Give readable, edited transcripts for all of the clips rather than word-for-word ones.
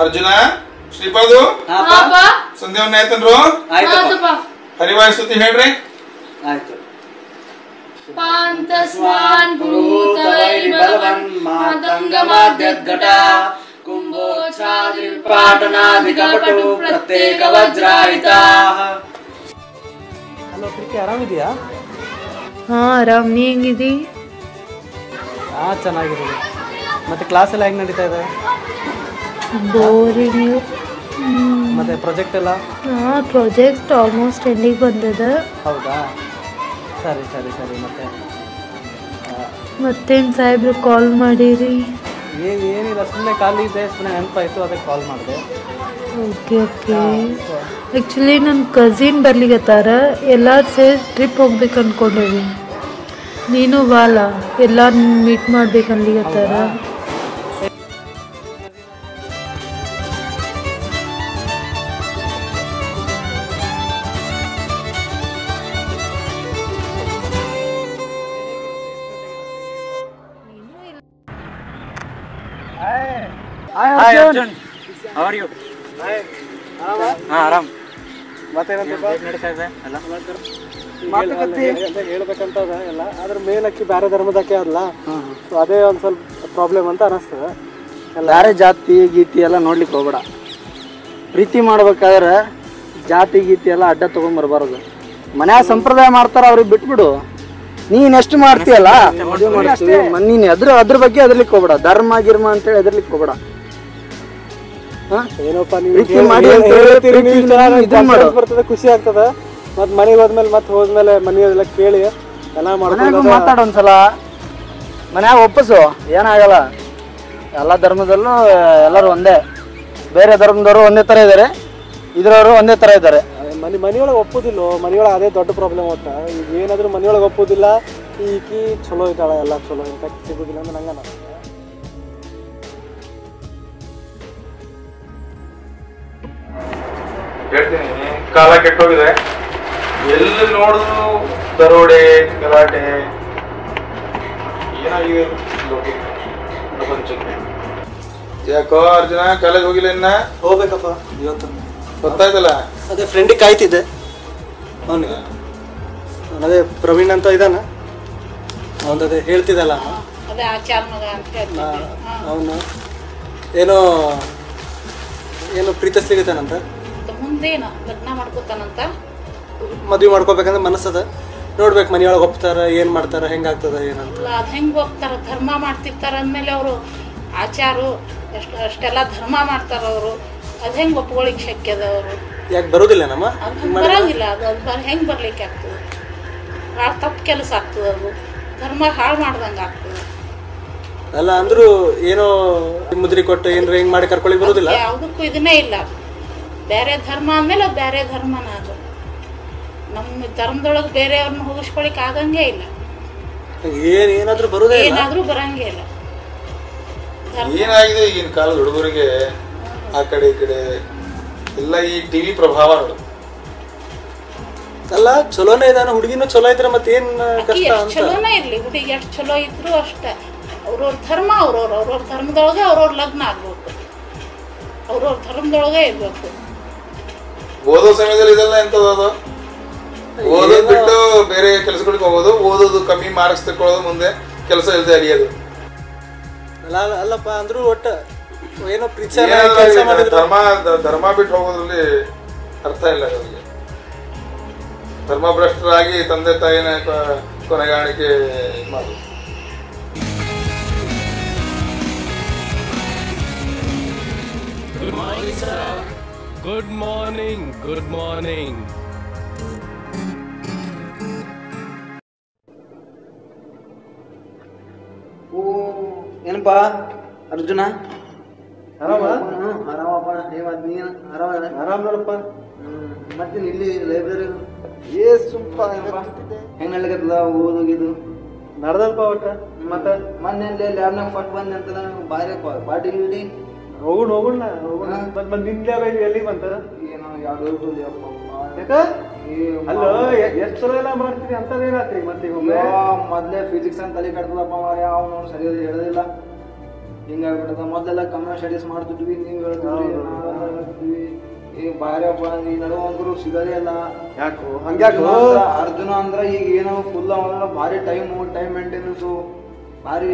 ಅರ್ಜುನ ಶ್ರೀಪಾದು ಸಂಧ್ಯಾವನ್ನ ಆಯ್ತನ್ರು ಹರಿವಾಯ್ ಸ್ತುತಿ ಹೇಳ್ರಿ. ಆಯ್ತು. ಪಾಂತಸ್ಮಾನ್ ಭೂತವೈರ್ಬಲವನ್ ಮಾತಂಗಮಾದ್ಯದ್ಘಟ ಕುಂಭೋಚ್ಛಾದ್ರಿಪಾಟನಾಧಿಕಪಟು ಪ್ರತ್ಯೇಕ ವಜ್ರಾಯಿತಾ. ಹಲೋ ಪ್ರೀತಿ, ಆರಾಮಿದೆಯಾ? ಹಾಂ ಆರಾಮ್. ನೀ ಹೆಂಗಿದಿ? ಹಾಂ ಚೆನ್ನಾಗಿದ್ದೀನಿ. ಮತ್ತು ಕ್ಲಾಸ್ ಎಲ್ಲ ಹೆಂಗೆ ನಡೀತಾ ಇದೆ? ಬೋರಿಂಗ್. ಮತ್ತು ಪ್ರಾಜೆಕ್ಟ್ ಎಲ್ಲ? ಹಾಂ ಪ್ರಾಜೆಕ್ಟ್ ಆಲ್ಮೋಸ್ಟ್ ಎಂಡಿಗೆ ಬಂದದ. ಹೌದಾ, ಸರಿ ಸರಿ ಸರಿ. ಮತ್ತೇನು ಸಾಹೇಬ್ರು ಕಾಲ್ ಮಾಡಿರಿ? ಏನಿಲ್ಲ, ಸುಮ್ಮನೆ ಖಾಲಿ ಇದೆ, ಸುಮ್ಮನೆ ನೆನಪಾಯಿತು, ಅದಕ್ಕೆ ಕಾಲ್ ಮಾಡಿದೆ. Okay okay. ಆ್ಯಕ್ಚುಲಿ ನನ್ನ ಕಸಿನ್ ಬರ್ಲಿಕತ್ತಾರ, ಎಲ್ಲರೂ ಸೇರಿ ಟ್ರಿಪ್ ಹೋಗ್ಬೇಕು ಅಂದ್ಕೊಂಡೇವಿ. ನೀನು ಬಾಲ, ಎಲ್ಲರೂ ಮೀಟ್ ಮಾಡ್ಬೇಕು ಅನ್ಲಿಕತ್ತಾರ. Hi Arjun, how are you? ಆರಾಮ್. ಮತ್ತೇನಂತ ನಡೀತಾ ಇದೆ ಎಲ್ಲ ಮಾತುಕತೆ ಹೇಳ್ಬೇಕಂತ ಎಲ್ಲ, ಅದ್ರ ಮೇಲಕ್ಕಿ ಬೇರೆ ಧರ್ಮದಕ್ಕೆ ಅಲ್ಲ, ಸೊ ಅದೇ ಒಂದು ಸ್ವಲ್ಪ ಪ್ರಾಬ್ಲಮ್ ಅಂತ ಅನಿಸ್ತದೆ. ಬೇರೆ ಜಾತಿ ಗೀತಿ ಎಲ್ಲ ನೋಡ್ಲಿಕ್ಕೆ ಹೋಗ್ಬೇಡ. ಪ್ರೀತಿ ಮಾಡ್ಬೇಕಾದ್ರೆ ಜಾತಿ ಗೀತಿ ಎಲ್ಲ ಅಡ್ಡ ತೊಗೊಂಡ್ಬರ್ಬಾರ್ದು. ಮನ್ಯಾಗ ಸಂಪ್ರದಾಯ ಮಾಡ್ತಾರ, ಅವ್ರಿಗೆ ಬಿಟ್ಬಿಡು. ನೀನ್ ಎಷ್ಟು ಮಾಡ್ತೀಯಲ್ಲ ನೀನ್ ಅದ್ರ ಬಗ್ಗೆ ಹೆದರ್ಲಿಕ್ಕೆ ಹೋಗ್ಬೇಡ. ಧರ್ಮ ಗಿರ್ಮ ಅಂತೇಳಿ ಹೆದರ್ಲಿಕ್ಕೆ ಹೋಗ್ಬೇಡ. ಏನಪ್ಪ ಬರ್ತದೆ, ಖುಷಿ ಆಗ್ತದೆ. ಮತ್ ಮನೆಗೆ ಹೋದ್ಮೇಲೆ ಮನೆಯೆಲ್ಲ ಕೇಳಿ ಎಲ್ಲ ಮಾತಾಡ ಒಂದ್ಸಲ. ಮನ್ಯಾಗ ಒಪ್ಪಸು, ಏನಾಗಲ್ಲ. ಎಲ್ಲ ಧರ್ಮದಲ್ಲೂ ಎಲ್ಲರೂ ಒಂದೇ. ಬೇರೆ ಧರ್ಮದವರು ಒಂದೇ ತರ ಇದಾರೆ, ಇದ್ರವರು ಒಂದೇ ತರ ಇದ್ದಾರೆ. ಮನೆಯೊಳಗೆ ಒಪ್ಪೋದಿಲ್ಲ. ಮನೆಯೊಳಗೆ ಅದೇ ದೊಡ್ಡ ಪ್ರಾಬ್ಲಮ್ ಆತ. ಈಗ ಏನಾದ್ರೂ ಮನೆಯೊಳಗೆ ಒಪ್ಪೋದಿಲ್ಲ. ಈಕಿ ಚಲೋ ಇದ್ದಾಳ, ಎಲ್ಲ ಚಲೋ ಇಂತ ಸಿಗೋದಿಲ್ಲ ಅಂದ್ರೆ ನಂಗೆ ಅನಿಸ್ತದೆ. ಹೇಳ್ತೀನಿ, ಕಾಲ ಕೆಟ್ಟೋಗಿದೆ. ಎಲ್ಲಿ ನೋಡಿದ್ರು ದರೋಡೆ, ಗಲಾಟೆ, ಏನಾಗಿದೆ ಪ್ರಪಂಚಕ್ಕೆ. ಯಾಕೋ ಅರ್ಜುನ ಕಾಲೇಜ್ ಹೋಗಿಲ್ಲ ಇನ್ನ? ಹೋಗ್ಬೇಕಪ್ಪ ಇವತ್ತು. ಗೊತ್ತಾಯ್ತಲ್ಲ, ಅದೇ ಫ್ರೆಂಡಿಗೆ ಕಾಯ್ತಿದ್ದೆ. ಅವನಿಗೆ ಅದೇ ಪ್ರವೀಣ್ ಅಂತ ಇದ್ದಾನ, ಅವನು ಅದೇ ಹೇಳ್ತಿದ್ದಲ್ಲ ಅವನು ಏನೋ ಪ್ರೀತಿಸ್ಲಿಗತ್ತಾನಂತ. ಮುಂದೇನ ಲಗ್ನ ಮಾಡ್ಕೋತಾನಂತ, ಮದ್ವೆ ಮಾಡ್ಕೋಬೇಕಂದ್ರೆ ಮನಸ್ಸದ. ನೋಡ್ಬೇಕು ಮನೆಯೊಳಗೆ ಒಪ್ತಾರ, ಏನ್ ಮಾಡ್ತಾರ, ಹೆಂಗಾಗ್ತದ ಏನಂತ. ಅದ್ ಹೆಂಗ್ ಒಪ್ತಾರ? ಧರ್ಮ ಮಾಡ್ತಿರ್ತಾರ ಅಂದ್ಮೇಲೆ ಅವರು ಆಚಾರು ಅಷ್ಟೆಲ್ಲ ಧರ್ಮ ಮಾಡ್ತಾರ ಅವರು. ಅದ್ ಹೆಂಗ್ ಒಪ್ಕೊಳಿಕ್ ಶಕ್ಯ ಅದ? ಅವರು ಯಾಕೆ ಬರೋದಿಲ್ಲ ನಮ್ಮ ಬರಂಗಿಲ್ಲ. ಅದು ಹೆಂಗ್ ಬರ್ಲಿಕ್ಕೆ ಆಗ್ತದೆ? ಭಾಳ ತಪ್ಪು ಕೆಲಸ ಆಗ್ತದೆ. ಅದು ಧರ್ಮ ಹಾಳು ಮಾಡ್ದಂಗೆ ಆಗ್ತದೆ. ಅಲ್ಲ ಅಂದ್ರು ಏನೋ ಮುದ್ರಿ ಕೊಟ್ಟು ಏನ್ರ ಹೆಂಗ್ ಮಾಡಿ ಕರ್ಕೊಳ್ಳಿ ಬರೋದಿಲ್ಲ. ಯಾವುದಕ್ಕೂ ಇದನ್ನೇ ಇಲ್ಲ. ಬೇರೆ ಧರ್ಮ ಅಂದ್ಮೇಲೆ ಅದು ಬೇರೆ ಧರ್ಮನ. ಅದು ನಮ್ಮ ಧರ್ಮದೊಳಗೆ ಬೇರೆಯವ್ರನ್ನ ಹೋಗಿಸ್ಕೊಳಿಕ್ ಆಗಂಗೇ ಇಲ್ಲ. ಏನಾದ್ರೂ ಬರೋದೇ ಇಲ್ಲ, ಏನಾದ್ರೂ ಬರಂಗೇ ಇಲ್ಲ. ಏನಾಗಿದೆ ಈಗಿನ ಕಾಲದ ಹುಡುಗರಿಗೆ ಆ ಕಡೆ ಈ ಕಡೆ ಎಲ್ಲ ಈ ಟಿವಿ ಪ್ರಭಾವ ನೋಡು. ಅಲ್ಲ ಚಲೋನೇ ಇದಾನ, ಹುಡುಗಿನೂ ಚಲೋ ಇದ್ರೆ ಮತ್ತೇನ್ ಕಷ್ಟ ಅಂತ. ಚಲೋನೇ ಇರ್ಲಿ, ಹುಡುಗಿ ಎಷ್ಟು ಚಲೋ ಇದ್ರು ಅಷ್ಟೇ. ಅವ್ರವ್ರ ಧರ್ಮ ಅವ್ರವ್ರ ಧರ್ಮದೊಳಗೆ ಅವ್ರವ್ರ ಲಗ್ನ ಆಗ್ಬೇಕು, ಅವ್ರವ್ರ ಧರ್ಮದೊಳಗೆ ಇರ್ಬೇಕು. ಓದೋ ಸಮಯದಲ್ಲಿ ಇದೆಲ್ಲ ಎಂತದ? ಓದೋದ್ ಬಿಟ್ಟು ಬೇರೆ ಕೆಲಸಗಳಿಗೆ ಹೋಗೋದು, ಓದೋದು ಕಮ್ಮಿ ಮಾರ್ಕ್ಸ್ ತಗೊಳ್ಳೋದು, ಮುಂದೆ ಕೆಲಸ ಇಲ್ಲದೆ ಅಲಿಯೋದು. ಅಲ್ಲಪ್ಪ ಅಂದ್ರು ಒಟ್ಟ ಏನೋ ಧರ್ಮ ಬಿಟ್ಟು ಹೋಗೋದ್ರಲ್ಲಿ ಅರ್ಥ ಇಲ್ಲ ಅವರಿಗೆ. ಧರ್ಮ ಭ್ರಷ್ಟರಾಗಿ ತಂದೆ ತಾಯಿನ ಕೊನೆಗಾಣಿಕೆ ಮಾಡೋದು. Good morning. Good morning. ಏನಪ್ಪಾ ಅರ್ಜುನ? ಆರಾಮಪ್ಪ. ನೀನು ಆರಾಮ್ ನೋಡಪ್ಪ. ಮತ್ತೆ ಇಲ್ಲಿ ಲೈಬ್ರರಿ ಹೆಂಗ್ ನಡ್ಲಿಕತ್ತದ ಓದೋಗಿದ್ದು? ನಡ್ದಲ್ಪ ಒಟ್ಟ. ಮತ್ತೆ ಮೊನ್ನೆ ಲ್ಯಾಬ್ನಾಗ ಫಸ್ಟ್ ಬಂದೆ ಅಂತ ಬಾರಿ ಪಾರ್ಟಿ ಗಿಡಿ ಹೋಗುಣ. ನಿಂದ ಎಲ್ಲಿ ಬಂತ? ಏನೋ ಎರಡು ಅಲ್ಲೋ ಎಷ್ಟು ಚಲೋ ಎಲ್ಲ ಮಾಡ್ತೀವಿ ಅಂತದೇನಾತ್ರಿ? ಮತ್ತೆ ಮೊದ್ಲೇ ಫಿಸಿಕ್ಸ್ ಅಂತ ತಲೆ ಕಟ್ತದಪ್ಪ, ಅವನು ಸರಿಯಾಗಿ ಹೇಳೋದಿಲ್ಲ. ಹಿಂಗಾಗ್ಬಿಟ್ಟದ. ಮೊದಲೆಲ್ಲ ಕಮ್ಮಿ ಸ್ಟಡೀಸ್ ಮಾಡ್ತಿದ್ವಿ, ನೀವು ಹೇಳ್ತಿದ್ವಿ ಈಗ ಬಾರ್ಯಪ್ಪ ಈ ನಡುವ ಅಂದ್ರು ಸಿಗದೇ ಇಲ್ಲ. ಯಾಕೋ ಹಂಗ್ಯಾಕೋ ಅರ್ಜುನ ಅಂದ್ರ ಈಗ ಏನೋ ಫುಲ್ ಅವೆಲ್ಲ ಭಾರಿ ಟೈಮ್ ಮೇಂಟೆನೆನ್ಸು ಭಾರಿ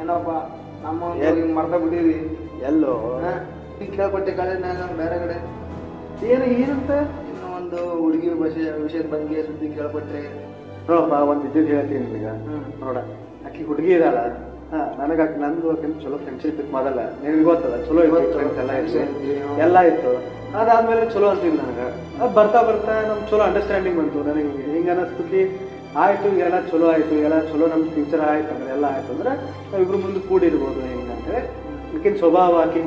ಏನಪ್ಪ ನಮ್ಮ ಮರ್ತ ಬಿಟ್ಟಿದ್ವಿ. ಎಲ್ಲೋ ಕೇಳ್ಪಟ್ಟೆ ಕಾಲೇಜ್ನಾಗ ಬೇರೆ ಕಡೆ ಏನಂತ ಇನ್ನೂ ಒಂದು ಹುಡುಗಿ ವಿಷಯದ ಬಗ್ಗೆ ಸುದ್ದಿ ಕೇಳ್ಪಟ್ರೆ. ನೋಡಪ್ಪ ಒಂದು ಇದ್ದಿದ್ದು ಹೇಳ್ತೀನಿ ನಿನಗ. ನೋಡ ಆಕಿ ಹುಡುಗಿ ಇದಾಳ, ನನಗೆ ಆಕಿ ನಂದು ಚಲೋ ಫ್ರೆಂಡ್ಶಿಪ್ ಇತ್ತು ಮೊದಲ, ನಿನಗೆ ಗೊತ್ತದ ಚಲೋ ಇತ್ತು, ಎಲ್ಲ ಇತ್ತು. ಅದಾದ್ಮೇಲೆ ಚಲೋ ಅಂತಿಲ್ಲ ನನಗೆ. ಅದು ಬರ್ತಾ ನಮ್ಮ ಚಲೋ ಅಂಡರ್ಸ್ಟ್ಯಾಂಡಿಂಗ್ ಬಂತು. ನನಗೆ ಹಿಂಗೆ ಅನ್ನಿಸ್ತಿದ್ವಿ ಆಯಿತು, ಎಲ್ಲ ಚಲೋ ಆಯಿತು, ಎಲ್ಲ ಚಲೋ ನಮ್ಮ ಫ್ಯೂಚರ್ ಆಯ್ತು ಅಂದ್ರೆ ಎಲ್ಲ ಆಯ್ತು ಅಂದ್ರೆ ನಾವಿಬ್ರು ಮುಂದೆ ಕೂಡಿರ್ಬೋದು. ಹಿಂಗಂದ್ರೆ ಆಕಿನ ಸ್ವಭಾವ, ಆಕಿನ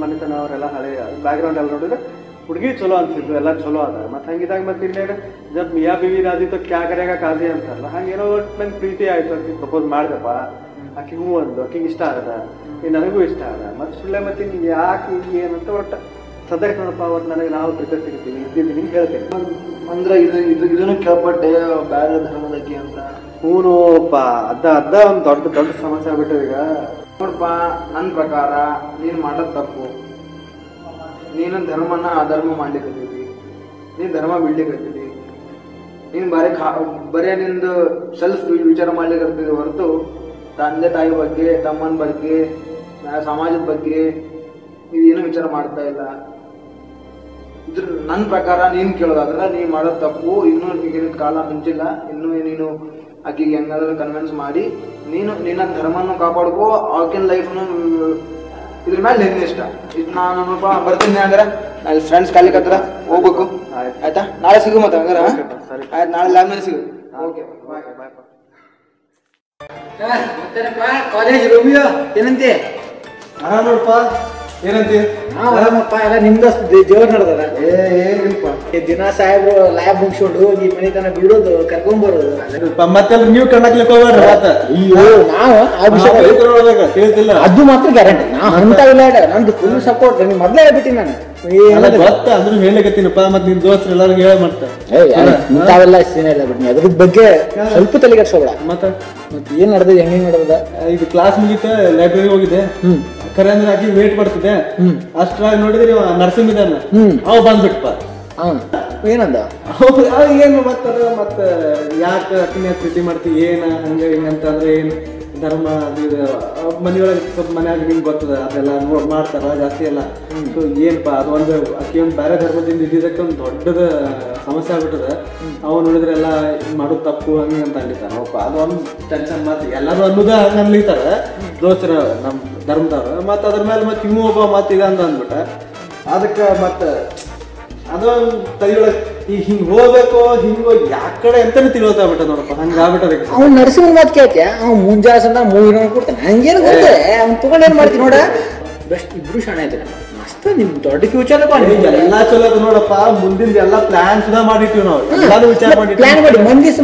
ಮನೆತನ ಅವರೆಲ್ಲ ಹಳೆ ಬ್ಯಾಕ್ಗ್ರೌಂಡ್ ಎಲ್ಲ ನೋಡಿದ್ರೆ ಹುಡುಗಿ ಚಲೋ ಅನ್ಸಿದ್ದು, ಎಲ್ಲ ಚಲೋ ಅದ. ಮತ್ತು ಹಂಗಿದಾಗ ಮತ್ತೆ ಇನ್ನೇನು ಜಬ್ ಮಿಯಾ ಬಿವಿ ರಾಜಿ ತೋ ಕ್ಯಾ ಕರೆಗ ಕಾಜಿ ಅಂತಾರಲ್ಲ, ಹಂಗೇನೋ ನಂಗೆ ಪ್ರೀತಿ ಆಯಿತು, ಆಕಿಗೆ ಪ್ರಪೋಸ್ ಮಾಡ್ದಪ್ಪ, ಆಕಿಗೆ ಹೂ ಅಂದು, ಆಕಿಗೆ ಇಷ್ಟ ಆಗದ, ನನಗೂ ಇಷ್ಟ ಅದ. ಮತ್ತು ಸುಳ್ಳೆ ಮತ್ತೆ ನೀವು ಯಾಕೆ ಏನಂತ ಒಟ್ಟು ಸದ್ಯಕ್ಕೆ ನೋಡಪ್ಪ ಒಟ್ಟು ನನಗೆ ನಾವು ಪ್ರಿಪೇರ್ ಸಿಗ್ತೀವಿ ಇದ್ದೀನಿ ನಿಂಗೆ ಹೇಳ್ತೇನೆ ಅಂದ್ರೆ ಇದನ್ನು ಕೇಳ್ಪಟ್ಟೆ ಬೇರೆ ಧರ್ಮದಕ್ಕೆ ಅಂತ. ಹೂನೋಪ್ಪ ಅದ ಒಂದು ದೊಡ್ಡ ಸಮಸ್ಯೆ ಆಗ್ಬಿಟ್ಟು ಈಗ. ನೋಡಪ್ಪ ನನ್ನ ಪ್ರಕಾರ ನೀನು ಮಾಡೋದು ತಪ್ಪು. ನೀನು ಧರ್ಮನ ಅಧರ್ಮ ಮಾಡ್ಲಿಕ್ಕತ್ತೀವಿ, ನೀನು ಧರ್ಮ ಬಿಡ್ಲಿಕ್ಕತ್ತೀವಿ, ನೀನು ಬರೇ ನಿಂದು ಸೆಲ್ಫ್ ವಿಚಾರ ಮಾಡ್ಲಿಕ್ಕತ್ತೀವಿ ಹೊರತು ತಂದೆ ತಾಯಿ ಬಗ್ಗೆ, ತಮ್ಮನ ಬಗ್ಗೆ, ಸಮಾಜದ ಬಗ್ಗೆ ಇದೇನು ವಿಚಾರ ಮಾಡ್ತಾ ಇಲ್ಲ. ಇದ್ರ ನನ್ನ ಪ್ರಕಾರ ನೀನು ಕೇಳೋದಾದ್ರೆ ನೀನು ಮಾಡೋದು ತಪ್ಪು. ಇನ್ನೂ ಈಗಿನ ಕಾಲ ಮುಂಚಿಲ್ಲ, ಇನ್ನೂ ನೀನು ಆಕೆಗೆ ಹೆಂಗಾದ್ರೂ ಕನ್ವಿನ್ಸ್ ಮಾಡಿ ನಿನ್ನ ಧರ್ಮವನ್ನು ಕಾಪಾಡ್ಕೋ, ಆಕಿನ ಲೈಫ್ನು ಇದ್ರ ಮೇಲೆ ನಿನ್ನ ಇಷ್ಟ. ಇದು ನಾನು ಬರ್ತೀನಿ ಅಂದ್ರೆ ಅಲ್ಲಿ ಫ್ರೆಂಡ್ಸ್ ಕಾಲಿಗೆ ಹತ್ರ ಹೋಗ್ಬೇಕು, ಆಯ್ತಾ? ನಾಳೆ ಸಿಗು ಮತ್ತೆ ಹಂಗಾರ. ಆಯ್ತು, ನಾಳೆ ಲ್ಯಾಬ್ ಮೇಲೆ ಸಿಗು. ಓಕೆ, ಬಾಯ್. ಮತ್ತೇನಪ್ಪ ಕಾಲೇಜ್ ರೋಮಿಯೋ ಏನಂತೆ? ಆರಾಮ್ ನೋಡಪ್ಪ. ಏನಂತೀವಿ? ಆರಾಮಪ್ಪ, ಎಲ್ಲ ನಿಮ್ದು ಜೋರ್ ನಡೆದದ. ಏನಿಲ್ಪ ದಿನ ಸಾಹೇಬ್ರು ಲ್ಯಾಬ್ ಮುಗಿಸ್ಕೊಂಡು ಈ ಮನೆ ತನ ಬಿಡೋದು, ಕರ್ಕೊಂಡ್ಬರೋದು. ಮತ್ತೆ ನೀವು ಕಣ್ಣಾಕ್ಲಿಕ್ಕೆ ಹೋಗ್ಬೇಡ್ರಿ. ಅಯ್ಯೋ, ನಾವು ಆ ವಿಷಯ ತಿಳಿದಿಲ್ಲ, ಅದು ಮಾತ್ರ ಗ್ಯಾರಂಟಿ. ನಾವು ಅಂತಾವಿಲ್ಲ, ನಂದು ಫುಲ್ ಸಪೋರ್ಟ್. ನೀವು ಮೊದಲೇ ಹೇಳ್ಬಿಟ್ಟಿನಿ ನಾನು. ಗೊತ್ತ ಅಂದ್ರೂ ಹೇಳಕತ್ತೀನಪ್ಪ. ಮತ್ತೆ ನಿನ್ ದೋಸ್ತರು ಎಲ್ಲರಿಗೂ ಹೇಳ ಮಾಡ್ತಾರೆ ಇಂಥವೆಲ್ಲ ಸೀನ್ ಇಲ್ಲ ಬಿಡ್ನಿ. ಅದ್ರ ಬಗ್ಗೆ ಸ್ವಲ್ಪ ತಲೆ ಕೆಡ್ಸೋಬೇಡ. ಮತ್ತೆ ಏನ್ ನಡೆದ, ಹೆಂಗೆ ನಡೆದ? ಇದು ಕ್ಲಾಸ್ ಮುಗಿತ, ಲೈಬ್ರರಿ ಹೋಗಿದೆ. ಖರೆ ಅಂದ್ರೆ ಆಕಿ ವೇಟ್ ಮಾಡ್ತಿದ್ದೆ. ಅಷ್ಟ್ರಾಗಿ ನೋಡಿದ್ರಿ ನರ್ಸಿಂಗ್ ಇದ್ದಾನ, ಅವ್ ಬಂದ್ಬಿಟ್ಪ. ಏನಂದ? ಏನು ಮತ್ತ ಯಾಕೆ ಅಕ್ಕಿನ ಪ್ರೀತಿ ಮಾಡ್ತಿ, ಏನ ಹಂಗ ಹಿಂಗಂತ ಅಂದ್ರೆ ಏನು ಧರ್ಮ ಮನೆಯೊಳಗೆ ಸ್ವಲ್ಪ ಮನ್ಯಾಗ ನಿಮ್ಗೆ ಗೊತ್ತದ ಅದೆಲ್ಲ ಮಾಡ್ತಾರ ಜಾಸ್ತಿ ಎಲ್ಲ. ಸೊ ಏನಪ್ಪ ಅದು ಒಂದು ಅಕ್ಕಿ ಒಂದು ಬೇರೆ ಧರ್ಮದಿಂದ ಇದ್ದಿದ್ದಕ್ಕೆ ಒಂದು ದೊಡ್ಡದ ಸಮಸ್ಯೆ ಆಗ್ಬಿಟ್ಟದ. ಅವ್ ನೋಡಿದ್ರೆಲ್ಲ ಮಾಡೋದು ತಪ್ಪು ಹಂಗೆ ಅಂತ ಅನ್ಲಿತಾರಪ್ಪ. ಅದು ಒಂದು ಟೆನ್ಷನ್. ಮತ್ತೆ ಎಲ್ಲರೂ ಅನ್ನೋದ ಹಂಗೆ ಅನ್ಲಿತಾರ ದೋಸ್ತರ ನಮ್ಮ ಧರ್ಮದವ್ರು. ಮತ್ತು ಅದ್ರ ಮೇಲೆ ಮತ್ತೆ ಇವು ಒಬ್ಬ ಮತ್ತೆ ಇದೆ ಅಂತ ಅಂದ್ಬಿಟ್ಟ. ಅದಕ್ಕೆ ಮತ್ತೆ ಅದೊಂದು ತಲೆಯೊಳಗೆ ಈಗ ಹಿಂಗೆ ಹೋಗ್ಬೇಕು, ಹಿಂಗೆ ಹೋಗಿ ಯಾಕಡೆ ಅಂತಾನೆ ತಿಳಿಯೋತಾ ಬಿಟ್ಟ ನೋಡಪ್ಪ. ಹಂಗೆ ಆಗ್ಬಿಟ್ಟದ. ಅವ್ನು ನರ್ಸಿಂಗ್ ಮಾತು ಕೇಳ್ತೀಯ? ಅವ್ನು ಮುಂಜಾಸಂದ ಮೂವಿ ನೋಡ್ಕೊಡ್ತಾನೆ. ಹಂಗೇನು ಗೊತ್ತೇ ಅವ್ನು ತಗೊಂಡು ಏನು ಮಾಡ್ತೀನಿ ನೋಡ. ಬೆಸ್ಟ್ ಇಬ್ರು ಶಾಣೆ ಇದ್ದಾರೆ ಮಸ್ತ್. ನಿಮ್ ದೊಡ್ಡ ಫ್ಯೂಚರ್ ಎಲ್ಲ ಚಲೋ ಅದು ನೋಡಪ್ಪ. ಮುಂದಿನ ಎಲ್ಲ ಪ್ಲಾನ್ ಸುಧಾ ಮಾಡಿಟ್ಟಿವಿ ನಾವು, ಎಲ್ಲಾನು ವಿಚಾರ ಮಾಡಿ ಪ್ಲಾನ್ ಮಾಡಿ.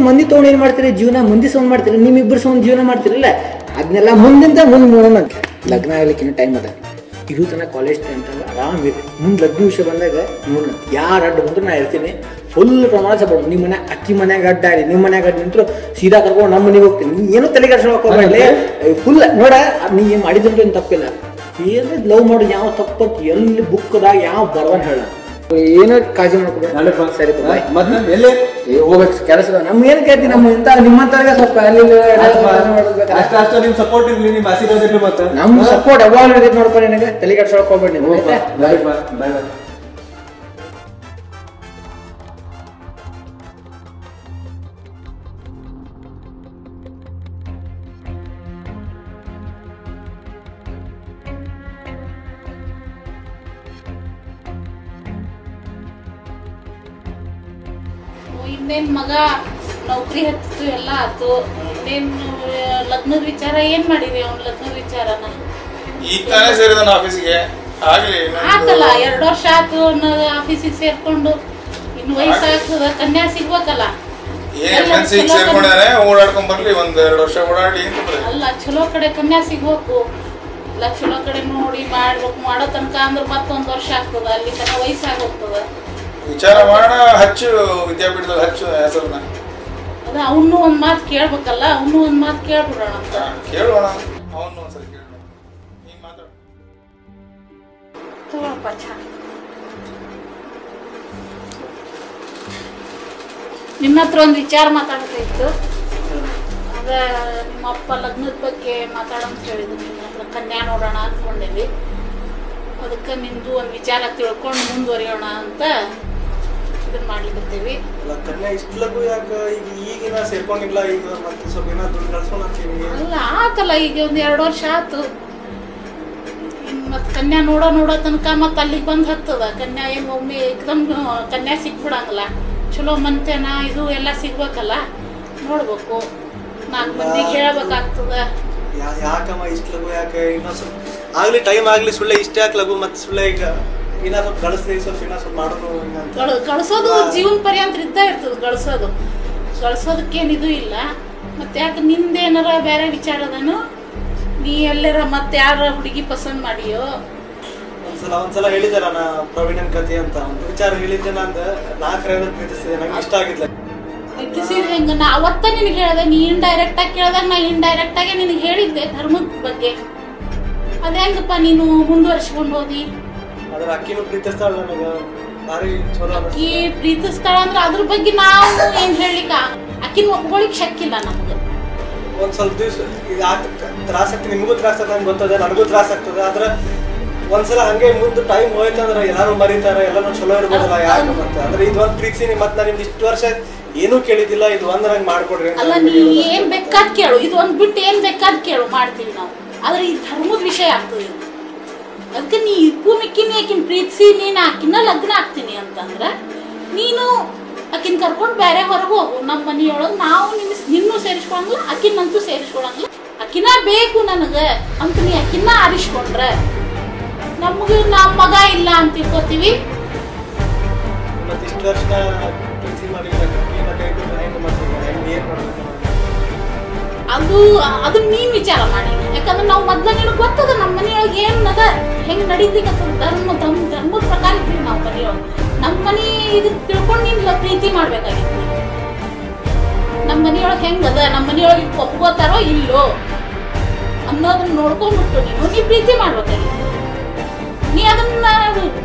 ಮಂದಿ ತಗೊಂಡು ಏನ್ ಮಾಡ್ತೀರಿ ಜೀವನ, ಮಂದಿ ಸೌಂಡ್ ಮಾಡ್ತೀರಿ, ನಿಮ್ಮಿಬ್ಬರು ಸೌಂಡ್ ಜೀವನ ಮಾಡ್ತೀರಲ್ಲ, ಅದನ್ನೆಲ್ಲ ಮುಂದಿಂದ ನೋಡೋಣ. ಲಗ್ನ ಆಗ್ಲಿಕ್ಕೆ ಟೈಮ್ ಅದ. ಇರು ತನಕ ಕಾಲೇಜ್ ಟೈಮ್ ಆರಾಮಿದೆ. ಮುಂದೆ ಲಗ್ನ ವಿಷಯ ಬಂದಾಗ ನೋಡೋಣ. ಯಾರು ಅಡ್ಡ ಬಂದ್ರು ನಾ ಇರ್ತೀನಿ. ಫುಲ್ ಪ್ರಮಾಣ ಸಪೋರ್ಟ್. ನಿಮ್ಮ ಮನೆ ಅಕ್ಕಿ ಮನ್ಯಾಗ ಅಡ್ಡ ಆಡಿ, ನಿಮ್ಮ ಮನ್ಯಾಗ ಅಡ್ಡ ನಿಂತರು ಸೀದಾ ಕರ್ಕೊಂಡು ನಮ್ಮ ಮನೆಗೆ ಹೋಗ್ತೀನಿ. ನೀ ಏನೋ ತಲೆ ಕೆಡ್ಸ್ಕೊಳಕ್ ಹೋಗ್ಬೇಡಿ. ಫುಲ್ ನೋಡ, ನೀ ಏನು ಮಾಡಿದಂತೂ ಏನು ತಪ್ಪಿಲ್ಲ. ಏನೇ ಲವ್ ಮಾಡಿ ಯಾವ ತಪ್ಪತ್ತು ಎಲ್ಲಿ ಬುಕ್ದಾಗ ಯಾವ ಬರವನ್ ಹೇಳ. ಏನೋ ಕಾಳಜಿ ಮಾಡ್ಕೋಬೇಡ. ಸರಿ ಹೋಗ್ಬೇಕು, ಕೆಲಸ ನಮ್ಗೆ ಏನು ಕೇಳ್ತೀನಿ. ನಮ್ಮ ಇಂತ ನಿಮ್ಮಂತವ್ರಿಗೆ ಸ್ವಲ್ಪ ನಿಮ್ ಸಪೋರ್ಟ್ ಇರ್ಲಿ, ನಿಮ್ ಆಶೀರ್ವಾದ ಇರ್ಲಿ. ಮತ್ತೆ ನಮ್ಮ ಸಪೋರ್ಟ್ ಯಾವಾಗ ಇರ್ತೈತೆ ನೋಡ್ಕೊಂಡು ನಿನಗೆ ತಲೆ ಕೆಡ್ಸ್ಕೊಳಕ್ ಹೋಗ್ಬೇಡಿ. ಬಾಯ್. ಇನ್ನೇನ್ ಮಗ ನೌಕರಿ ಹತ್ತಿತು, ಎಲ್ಲ ಆತು. ಇನ್ನೇನು ಲಗ್ನದ ವಿಚಾರ ಏನ್ ಮಾಡಿರಿ? ಅವ್ನ ಲಗ್ನದ ವಿಚಾರನ ಈಗ ತಾನೇ ಸೇರಿದಾನ ಆಫೀಸಿಗೆ. ಆಗ್ಲಿ ಆತಲ್ಲ, 2 ವರ್ಷ ಆತು ಆಫೀಸಿಗೆ ಸೇರ್ಕೊಂಡು. ಇನ್ನು ವಯಸ್ಸಾಗ್ತದ, ಕನ್ಯಾ ಸಿಗ್ಬೇಕಲ್ಲ. ಸೇರ್ಕೊಂಡಿದ್ದಾನೆ, ಓಡಾಡ್ಕೊಂಡ್ ಬರ್ಲಿ. 1-2 ವರ್ಷ ಓಡಾಡಿ ಅಲ್ಲ, ಚಲೋ ಕಡೆ ಕನ್ಯಾ ಸಿಗ್ಬೇಕು. ಎಲ್ಲ ಚಲೋ ಕಡೆ ನೋಡಿ ಮಾಡ್ಬೇಕು. ಮಾಡೋ ತನಕ ಅಂದ್ರೆ ಮತ್ತೊಂದು ವರ್ಷ ಆಗ್ತದ. ಅಲ್ಲಿ ತನಕ ವಯಸ್ಸಾಗೋಗ್ತದ. ವಿಚಾರ ಮಾಡೋಣ. ಹಚ್ಚು ವಿದ್ಯಾಪೀಠದಲ್ಲಿ ಹಚ್ಚು ಹೆಸರನ್ನ. ಅದ ಅವನು ಒಂದ್ ಮಾತು ಕೇಳ್ಬೇಕಲ್ಲ, ಅವನು ಒಂದ್ ಮಾತು ಕೇಳ್ಬಿಡೋಣ ಅಂತ. ಕೇಳೋಣ, ಅವನು ಒಂದ್ಸರಿ ಕೇಳೋಣ. ತಗೊಳಪ್ಪ ಚಾ. ನಿನ್ನ ಹತ್ರ ಒಂದು ವಿಚಾರ ಮಾತಾಡೋದಿತ್ತು. ಅದ ನಿಮ್ಮಪ್ಪ ಲಗ್ನದ ಬಗ್ಗೆ ಮಾತಾಡೋಂತ ಹೇಳಿದ್ರು. ನಿನ್ನ ಹತ್ರ ಕನ್ಯಾ ನೋಡೋಣ ಅಂದ್ಕೊಂಡೇವಿ. ಅದಕ್ಕೆ ನಿಂದು ಒಂದು ವಿಚಾರ ತಿಳ್ಕೊಂಡು ಮುಂದುವರಿಯೋಣ ಅಂತ ಇದನ್ನ ಮಾಡ್ಲಿಕ್ಕತ್ತೀವಿ. ಕನ್ಯಾ ಇಷ್ಟು ಲಘು ಯಾಕೆ ಈಗಿನ ಸೇರ್ಕೊಂಡಿಲ್ಲ, ಈಗ ಮತ್ತೆ ಸ್ವಲ್ಪ ಏನೋ ದುಡ್ಡು ಕಳ್ಸ್ಕೊಂಡು ಅಂತೀವಿ. ಅಲ್ಲ ಆತಲ್ಲ, ಈಗ ಒಂದು 2 ವರ್ಷ ಆಯ್ತು. ಮತ್ತು ಕನ್ಯಾ ನೋಡೋ ತನಕ ಮತ್ತೆ ಅಲ್ಲಿಗೆ ಬಂದು ಹತ್ತದ. ಕನ್ಯಾ ಏನು ಒಮ್ಮೆ ಏಕದಮ್ ಕನ್ಯಾ ಸಿಕ್ಬಿಡಂಗಿಲ್ಲ. ಚಲೋ ಮಂತೆನ ಇದು ಎಲ್ಲ ಸಿಗ್ಬೇಕಲ್ಲ, ನೋಡ್ಬೇಕು. 4 ಮಂದಿಗೆ ಹೇಳ್ಬೇಕಾಗ್ತದ. ಯಾಕಮ್ಮ ಇಷ್ಟು ಲಘು ಯಾಕೆ? ಇನ್ನೂ ಸ್ವಲ್ಪ ಆಗ್ಲಿ ಟೈಮ್ ಆಗ್ಲಿ, ಸುಳ್ಳೆ ಇಷ್ಟ ಯಾಕೆ ಲಘು? ಮತ್ತೆ ಸುಳ್ಳೆ ಈಗ ಇನ್ನ ಸ್ವಲ್ಪ ಗಳಿಸ್ಲಿ, ಸ್ವಲ್ಪ ಇನ್ನ ಸ್ವಲ್ಪ ಮಾಡೋದು. ಗಳಿಸೋದು ಜೀವನ ಪರ್ಯಂತ ಇದ್ದ ಇರ್ತದೆ. ಗಳಿಸೋದಕ್ಕೇನಿದು ಇಲ್ಲ. ಮತ್ತೆ ಯಾಕೆ ನಿಂದೇನಾರ ಬೇರೆ ವಿಚಾರ ಅದನು? ನೀ ಎಲ್ಲರ ಮತ್ತೆ ಯಾರ ಹುಡುಗಿ ಪಸಂದ್ ಮಾಡಿಯೋ? ಒಂದ್ಸಲ ಹೇಳಿದಾರ ನಾ ಪ್ರವೀಣನ್ ಕತೆ ಅಂತ ಒಂದು ವಿಚಾರ ಹೇಳಿದ್ದೆ. ನಂದು 4 ಪ್ರೀತಿಸಿದೆ, ನಂಗೆ ಇಷ್ಟ ಆಗಿಲ್ಲ. ಪ್ರೀತಿಸಿದ ಹೆಂಗ? ನಾ ಅವತ್ತ ನಿನಗೆ ಹೇಳ್ದೆ, ನೀ ಇಂಡೈರೆಕ್ಟ್ ಆಗಿ ಕೇಳ್ದಾಗ ನಾ ಇಂಡೈರೆಕ್ಟ್ ಆಗಿ ನಿನಗೆ ಹೇಳಿದ್ದೆ ಧರ್ಮದ ಬಗ್ಗೆ. ಅದ ಹೆಂಗಪ್ಪ ನೀನು ಮುಂದುವರ್ಸ್ಕೊಂಡು ಹೋದಿ? ಅದ್ರ ಅಕ್ಕಿನೂ ಪ್ರೀತಿಸ್ತಾಳ, ನನಗೆ ಭಾರಿ ಚಲೋ. ಅಕ್ಕಿ ಪ್ರೀತಿಸ್ತಾಳ ಅಂದ್ರೆ ಅದ್ರ ಬಗ್ಗೆ ನಾವು ಏನ್ ಹೇಳಿಕ ಅಕ್ಕಿನ ಒಪ್ಕೊಳಿಕ್ ಶಕ್ಕಿಲ್ಲ ನಮ್ಗೆ. ಒಂದ್ ಸ್ವಲ್ಪ ದಿವ್ಸ ಈಗ ತ್ರಾಸ ಆಗ್ತದೆ, ನಿಮಗೂ ತ್ರಾಸ ಆಗ್ತದೆ, ನಂಗೆ ಗೊತ್ತದೆ, ನನಗೂ ತ್ರಾಸ ಆಗ್ತದೆ. ಆದ್ರೆ ಒಂದ್ಸಲ ಹಂಗೆ ಮುಂದೆ ಟೈಮ್ ಹೋಯ್ತಂದ್ರೆ ಎಲ್ಲಾರು ಮರೀತಾರೆ, ಎಲ್ಲಾನು ಚಲೋ ಇರ್ಬೋದಲ್ಲ. ಯಾಕೆ ಮತ್ತೆ ಅಂದ್ರೆ ಇದೊಂದು ಪ್ರೀತಿಸಿ ಮತ್ತೆ ನಾನು ನಿಮ್ದು ಇಷ್ಟು ವರ್ಷ ಏನೂ ಕೇಳಿದಿಲ್ಲ, ಇದು ಒಂದ್ ನಂಗೆ ಮಾಡ್ಕೊಡ್ರಿ. ಅಲ್ಲ, ನೀ ಏನ್ ಬೇಕಾದ್ ಕೇಳು, ಇದು ಒಂದ್ ಬಿಟ್ಟು ಏನ್ ಬೇಕಾದ್ ಕೇಳು, ಮಾಡ್ತೀವಿ ನಾವು. ಆದ್ರೆ ಈ ಧರ್ಮದ ವಿಷಯ ಆಗ್ತದೆ. ಅದಕ್ಕೆ ನೀ ಇಕ್ಕೂ ಮಿಕ್ಕಿನಿ ಆಕಿನ ಪ್ರೀತಿಸಿ ನೀನು ಆಕಿನ ಲಗ್ನ ಆಗ್ತೀನಿ ಅಂತಂದ್ರೆ ನೀನು ಆಕಿನ ಕರ್ಕೊಂಡು ಬೇರೆ ಹೊರಗೆ ಹೋಗು. ನಮ್ಮ ಮನೆಯೊಳಗೆ ನಾವು ನಿನ್ನೂ ಸೇರಿಸ್ಕೊಳಂಗಿಲ್ಲ, ಆಕಿನಂತೂ ಸೇರಿಸ್ಕೊಳಂಗಿಲ್ಲ. ಆಕಿನ ಬೇಕು ನನಗೆ ಅಂತ ನೀ ಆಕಿನ ಆರಿಸ್ಕೊಂಡ್ರೆ ನಮ್ಗೆ ನಮ್ಮ ಮಗ ಇಲ್ಲ ಅಂತ ತಿಳ್ಕೊತೀವಿ. ಮತ್ತೆ ಇಷ್ಟು ವರ್ಷ ಪ್ರೀತಿ ಮಾಡಿ ಅದು ನೀನ್ ವಿಚಾರ ಮಾಡಿ. ಯಾಕಂದ್ರೆ ನಾವು ಮೊದ್ಲ ನಿನಗೆ ಗೊತ್ತದ ನಮ್ಮ ಮನೆಯೊಳಗೆ ಏನದ ಹೆಂಗ್ ನಡೀಲಿಕ್ಕತ್ತದ. ಧರ್ಮದ ಪ್ರಕಾರ ಇದ್ದೀವಿ ನಾವು ಮನೆಯೊಳಗೆ. ನಮ್ಮ ಮನೆ ಇದು ತಿಳ್ಕೊಂಡು ನೀನು ಪ್ರೀತಿ ಮಾಡ್ಬೇಕಾಗಿತ್ತು. ನಮ್ಮ ಮನೆಯೊಳಗೆ ಹೆಂಗದ, ನಮ್ಮ ಮನೆಯೊಳಗೆ ಒಪ್ಕೋತಾರೋ ಇಲ್ಲೋ ಅನ್ನೋದನ್ನ ನೋಡ್ಕೊಂಡ್ಬಿಟ್ಟು ನೀ ಪ್ರೀತಿ ಮಾಡ್ಬೇಕಾಗಿತ್ತು. ನೀ ಅದನ್ನ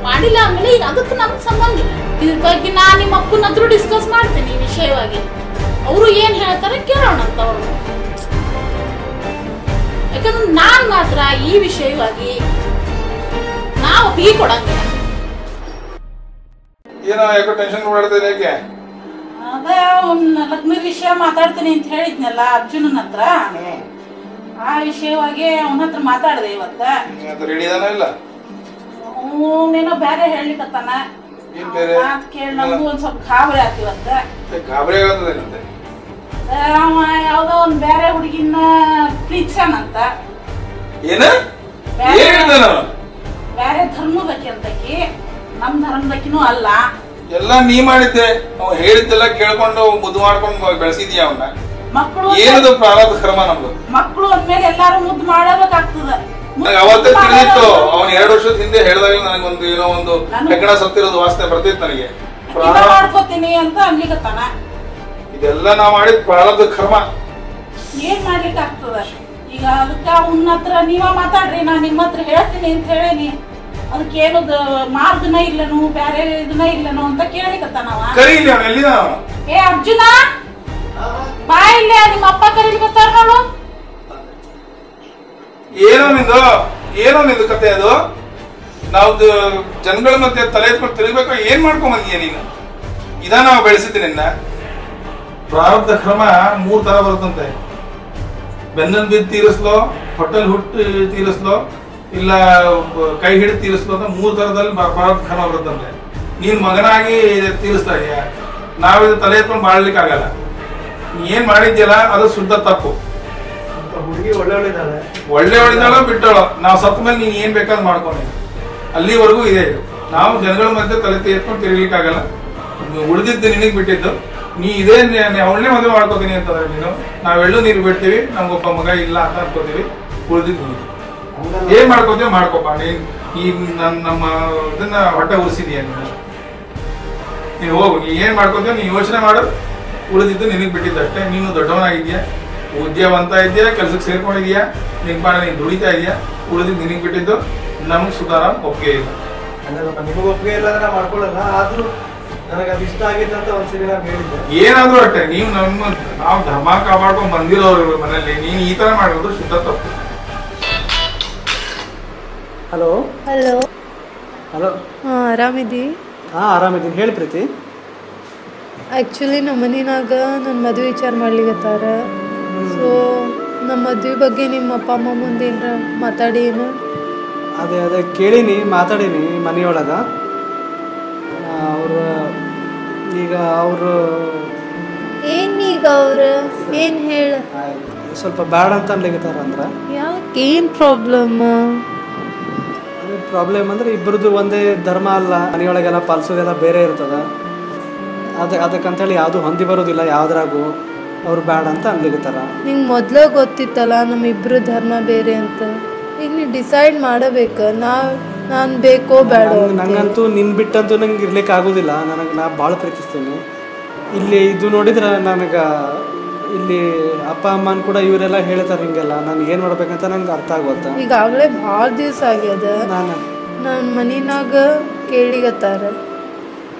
ಮಾಡಿಲ್ಲ ಆಮೇಲೆ ಈಗ ಅದಕ್ಕೆ ನಮ್ಗೆ ಸಂಬಂಧ ಇಲ್ಲ. ಇದ್ರ ಬಗ್ಗೆ ನಾ ನಿಮ್ಮ ಅಪ್ಪನ ಹತ್ರ ಡಿಸ್ಕಸ್ ಮಾಡ್ತೇನೆ ಈ ವಿಷಯವಾಗಿ. ಅವರು ಏನ್ ಹೇಳ್ತಾರೆ ಕೇಳೋಣ ಅಂತ ಅವರು. ಯಾಕಂದ್ರೆ ನಾನ್ ಮಾತ್ರ ಈ ವಿಷಯವಾಗಿ ನಾವು ಒಪ್ಪಿಗೆ ಕೊಡಂಗಿಲ್ಲ. ಏನೋ ಯಾಕೋ ಟೆನ್ಷನ್ ಮಾಡ್ತಿದೆ ಯಾಕೆ? ಅದೇ ಲಗ್ನದ ವಿಷಯ ಮಾತಾಡ್ತೀನಿ ಅಂತ ಹೇಳಿದ್ನಲ್ಲ ಅರ್ಜುನನ ಹತ್ರ, ಆ ವಿಷಯವಾಗಿ ಅವನ ಹತ್ರ ಮಾತಾಡಿದೆ ಇವತ್ತ. ರೆಡಿ ಇದಾನ ಇಲ್ಲ? ಅವನೇನೋ ಬೇರೆ ಹೇಳ್ಲಿಕ್ಕತ್ತಾನ. ಮಾತು ಕೇಳಿ ನಮಗೂ ಒಂದ್ ಸ್ವಲ್ಪ ಗಾಬರಿ ಆಗ್ತಿವತ್ತ. ಗಾಬರಿ ಆಗತ್ತದೇನಂತೆ? ಅವ ಯಾವ್ದೋ ಒಂದ್ ಬೇರೆ ಹುಡುಗಿನ ಪ್ರೀತಿಸನಂತ. ಏನ? ಬೇರೆ ಧರ್ಮದಕ್ಕಿ ಅಂತಕಿ, ನಮ್ ಧರ್ಮದಕ್ಕಿನೂ ಅಲ್ಲ. ಎಲ್ಲ ನೀ ಮಾಡಿದ್ದೆ, ಅವ್ ಹೇಳಿದ್ದೆಲ್ಲ ಕೇಳ್ಕೊಂಡು ಮುದ್ದು ಮಾಡ್ಕೊಂಡು ಬೆಳೆಸಿದ್ಯಾ ಅವನ್ನ. ಮಕ್ಕಳು ಏನದು ಪ್ರಾರಬ್ಧ ಕರ್ಮ ನಮ್ದು. ಮಕ್ಕಳು ಅಂದ್ಮೇಲೆ ಎಲ್ಲಾರು ಮುದ್ದು ಮಾಡಬೇಕಾಗ್ತದ. ಅವತ್ತೇ ತಿಳಿದಿತ್ತು. ಅವನ್ 2 ವರ್ಷದ ಹಿಂದೆ ಹೇಳಿದಾಗ ನನಗೊಂದು ಏನೋ ಒಂದು ಹೆಗ್ಗಣ ಸತ್ತಿರೋದು ವಾಸನೆ ಬರ್ತಿತ್ತು ನನಗೆ. ಮಾಡ್ಕೋತೀನಿ ಅಂತ ಅನ್ಲಿಕತ್ತಾನ. ಇದೆಲ್ಲ ನಾವ್ ಮಾಡಿದ್ ಪ್ರಾರಬ್ಧ ಕರ್ಮ. ಏನ್ ಮಾಡ್ಲಿಕ್ಕೆ ಆಗ್ತದ ಈಗ? ಅದಕ್ಕ ಅವನ ಹತ್ರ ನೀವ ಮಾತಾಡ್ರಿ, ನಾ ನಿಮ್ಮ ಹತ್ರ ಹೇಳ್ತೀನಿ ಅಂತ ಹೇಳೇನಿ. ಅದಕ್ಕೆ ಏನದ ಮಾರ್ಗನ ಇಲ್ಲನು ಬೇರೆ ಇದನ್ನ ಇಲ್ಲನು ಅಂತ ಕೇಳಿಕತ್ತಾನವ. ಕರೀಲಿ ಅವನು. ಎಲ್ಲಿದ? ಏ ಅರ್ಜುನ, ಬಾ ಇಲ್ಲೇ, ನಿಮ್ಮ ಅಪ್ಪ ಕರೀಲಿಕತ್ತಾರ ನೋಡು. ಏನೋ ನಿಂದು ಕತೆ ಅದು? ನಾವು ಜನಗಳ ಮಧ್ಯೆ ತಲೆ ಎತ್ಕೊಂಡು ತಿರುಗಬೇಕು. ಏನ್ ಮಾಡ್ಕೊಂಡ್ ಬಂದೀಯ ನೀನು? ಇದಾ ನಾವು ಬೆಳೆಸಿದ್ದೀನಿ ನಿನ್ನ. ಪ್ರಾರಬ್ಧ ಕ್ರಮ 3 ತರ ಬರುತ್ತಂತೆ. ಬೆನ್ನನ್ ಬಿದ್ದು ತೀರಿಸ್ಲೋ, ಹೊಟ್ಟೆಲ್ ಹುಟ್ಟು ತೀರಿಸ್ಲೋ, ಇಲ್ಲ ಕೈ ಹಿಡಿದು ತೀರಿಸ್ಲೋ ಅಂತ 3 ತರದಲ್ಲಿ ಪ್ರಾರಬ್ಧ ಕ್ರಮ ಬರುತ್ತಂತೆ. ನೀನ್ ಮಗನಾಗಿ ತೀರಿಸ್ತಾ ಇದೀಯ. ನಾವಿದು ತಲೆ ಎತ್ಕೊಂಡು ಮಾಡ್ಲಿಕ್ಕೆ ಆಗಲ್ಲ. ನೀ ಏನ್ ಮಾಡಿದ್ಯಲ್ಲ ಅದು ಶುದ್ಧ ತಪ್ಪು. ಹುಡುಗಿ ಒಳ್ಳೆವಳಿದ್ದಾಳೆ, ಒಳ್ಳೆವಳಿದ್ದಾಳೋ ಬಿಟ್ಟೋಳೋ, ನಾವು ಸತ್ತ ಮೇಲೆ ನೀನ್ ಏನ್ ಬೇಕಾದ್ ಮಾಡ್ಕೊಂಡಿ. ಅಲ್ಲಿವರೆಗೂ ಇದೆ ಇದು. ನಾವು ಜನಗಳ ಮಧ್ಯೆ ತಲೆ ಎತ್ಕೊಂಡು ತಿರುಗ್ಲಿಕ್ಕೆ ಆಗಲ್ಲ. ಉಳಿದಿದ್ದು ನಿನಗ್ ಬಿಟ್ಟಿದ್ದು. ನೀ ಇದೇ ಅವಳನ್ನೇ ಮದುವೆ ಮಾಡ್ಕೋತೀನಿ ಅಂತಂದ್ರೆ ನೀನು, ನಾವೆಲ್ಲೂ ನೀರು ಬಿಡ್ತೀವಿ, ನಮ್ಗೊಬ್ಬ ಮಗ ಇಲ್ಲ ಅಂತ ಅನ್ಕೋತೀವಿ. ಉಳಿದಿದ್ದು ನೀನು ಏನ್ ಮಾಡ್ಕೋತೀವಿ ಮಾಡ್ಕೋಪ. ನೀನ್ ನಮ್ಮ ಇದನ್ನ ಹೊಟ್ಟೆ ಉರ್ಸಿದೀಯ ನೀನು ಹೋಗು. ನೀ ಏನ್ ಮಾಡ್ಕೋತೀವ ನೀನ್ ಯೋಚನೆ ಮಾಡು. ಉಳಿದಿದ್ದು ನಿನಗ್ ಬಿಟ್ಟಿದ್ದಷ್ಟೇ. ನೀನು ದೊಡ್ಡವನಾಗಿದ್ಯಾ, ಉದ್ಯೋಗವಂತ ಇದೆಯಾ, ಕೆಲ್ಸಕ್ಕೆ ಸೇರ್ಕೊಂಡಿದ್ಯಾ, ನಿನ್ ಪಾಡ ನೀನ್ ದುಡಿತಾ ಇದೆಯಾ. ಉಳಿದಿದ್ದು ನಿನಗ್ ಬಿಟ್ಟಿದ್ದು. ನಮಗ್ ಸುಧಾರ ಒಪ್ಪಿಗೆ ಇಲ್ಲ. ಅಲ್ಲಪ್ಪ ನಿಮಗೆ ಒಪ್ಪಿಗೆ ಇಲ್ಲ ಅಂದ್ರೆ ಮಾಡ್ಕೊಳ್ಳಲ್ಲ, ಆದ್ರೂ ನನಗೆ ಅದು ಇಷ್ಟ ಆಗೈತೆ ಅಂತ ಒಂದ್ಸರಿ ನಾನು ಹೇಳಿದ್ದೆ. ಏನಾದ್ರೂ ಅಷ್ಟೇ ನೀವು ನಾವು ಧರ್ಮ ಕಾಪಾಡ್ಕೊಂಡ್ ಬಂದಿರೋರು ಮನೇಲಿ ನೀನ್ ಈ ತರ ಮಾಡಿರೋದು ಶುದ್ಧ ತಪ್ಪು. Hello hello. ಹಲೋ. ಹಾಂ, ಆರಾಮಿದ್ದಿ? ಹಾಂ ಆರಾಮಿದ್ದೀನಿ, ಹೇಳಿ ಪ್ರೀತಿ. ಆ್ಯಕ್ಚುಲಿ ನಮ್ಮ ಮನೆಯಾಗ ನನ್ನ ಮದುವೆ ವಿಚಾರ ಮಾಡ್ಲಿಕತ್ತಾರ. ಸೊ ನಮ್ಮ ಮದುವೆ ಬಗ್ಗೆ ನಿಮ್ಮ ಅಪ್ಪ ಅಮ್ಮ ಮುಂದೆ ಏನಾರ ಮಾತಾಡಿ ಏನು? ಅದೇ ಕೇಳೀನಿ, ಮಾತಾಡೀನಿ ಮನೆಯೊಳಗೆ. ಅವರು ಈಗ ಏನೀಗ ಅವ್ರು ಏನು ಹೇಳ ಸ್ವಲ್ಪ ಬ್ಯಾಡ ಅಂತ ಅನ್ಲಿಕತ್ತಾರ. ಅಂದ್ರೆ ಯಾಕೆ, ಏನು ಪ್ರಾಬ್ಲಮ್? ಪ್ರಾಬ್ಲಮ್ ಅಂದ್ರೆ ಇಬ್ಬರದು ಒಂದೇ ಧರ್ಮ ಅಲ್ಲ, ಮನೆಯೊಳಗೆಲ್ಲ ಪಾಲಿಸೋದೆಲ್ಲ ಬೇರೆ ಇರ್ತದ. ಅದಕ್ಕಂತೇಳಿ ಯಾವುದು ಹೊಂದಿ ಬರೋದಿಲ್ಲ ಯಾವ್ದ್ರಾಗೂ. ಅವ್ರು ಬ್ಯಾಡ ಅಂತ ಅನ್ಲಿಕತ್ತಾರ. ನಿಂಗೆ ಮೊದಲೇ ಗೊತ್ತಿತ್ತಲ್ಲ ನಮ್ಮಿಬ್ರು ಧರ್ಮ ಬೇರೆ ಅಂತ. ಈಗ ನೀವು ಡಿಸೈಡ್ ಮಾಡಬೇಕು, ನಾನು ಬೇಕೋ ಬೇಡ. ನಂಗಂತೂ ನಿನ್ ಬಿಟ್ಟಂತೂ ನಂಗೆ ಇರ್ಲಿಕ್ಕೆ ಆಗೋದಿಲ್ಲ. ನಾ ಭಾಳ ಪ್ರೀತಿಸ್ತೇನೆ. ಇಲ್ಲಿ ಇದು ನೋಡಿದ್ರೆ ನನಗೆ ಇಲ್ಲಿ ಅಪ್ಪ ಅಮ್ಮನ ಕೂಡ ಇವರೆಲ್ಲ ಹೇಳ್ತಾರೆ ಹಿಂಗೆಲ್ಲ. ನಾನು ಏನು ಮಾಡ್ಬೇಕಂತ ನಂಗೆ ಅರ್ಥ ಆಗೋತ್ತ. ಈಗಾಗಲೇ ಭಾಳ ದಿವಸ ಆಗ್ಯದ. ನನ್ನ ಮನಿನಾಗ ಕೇಳಿಗತ್ತಾರ.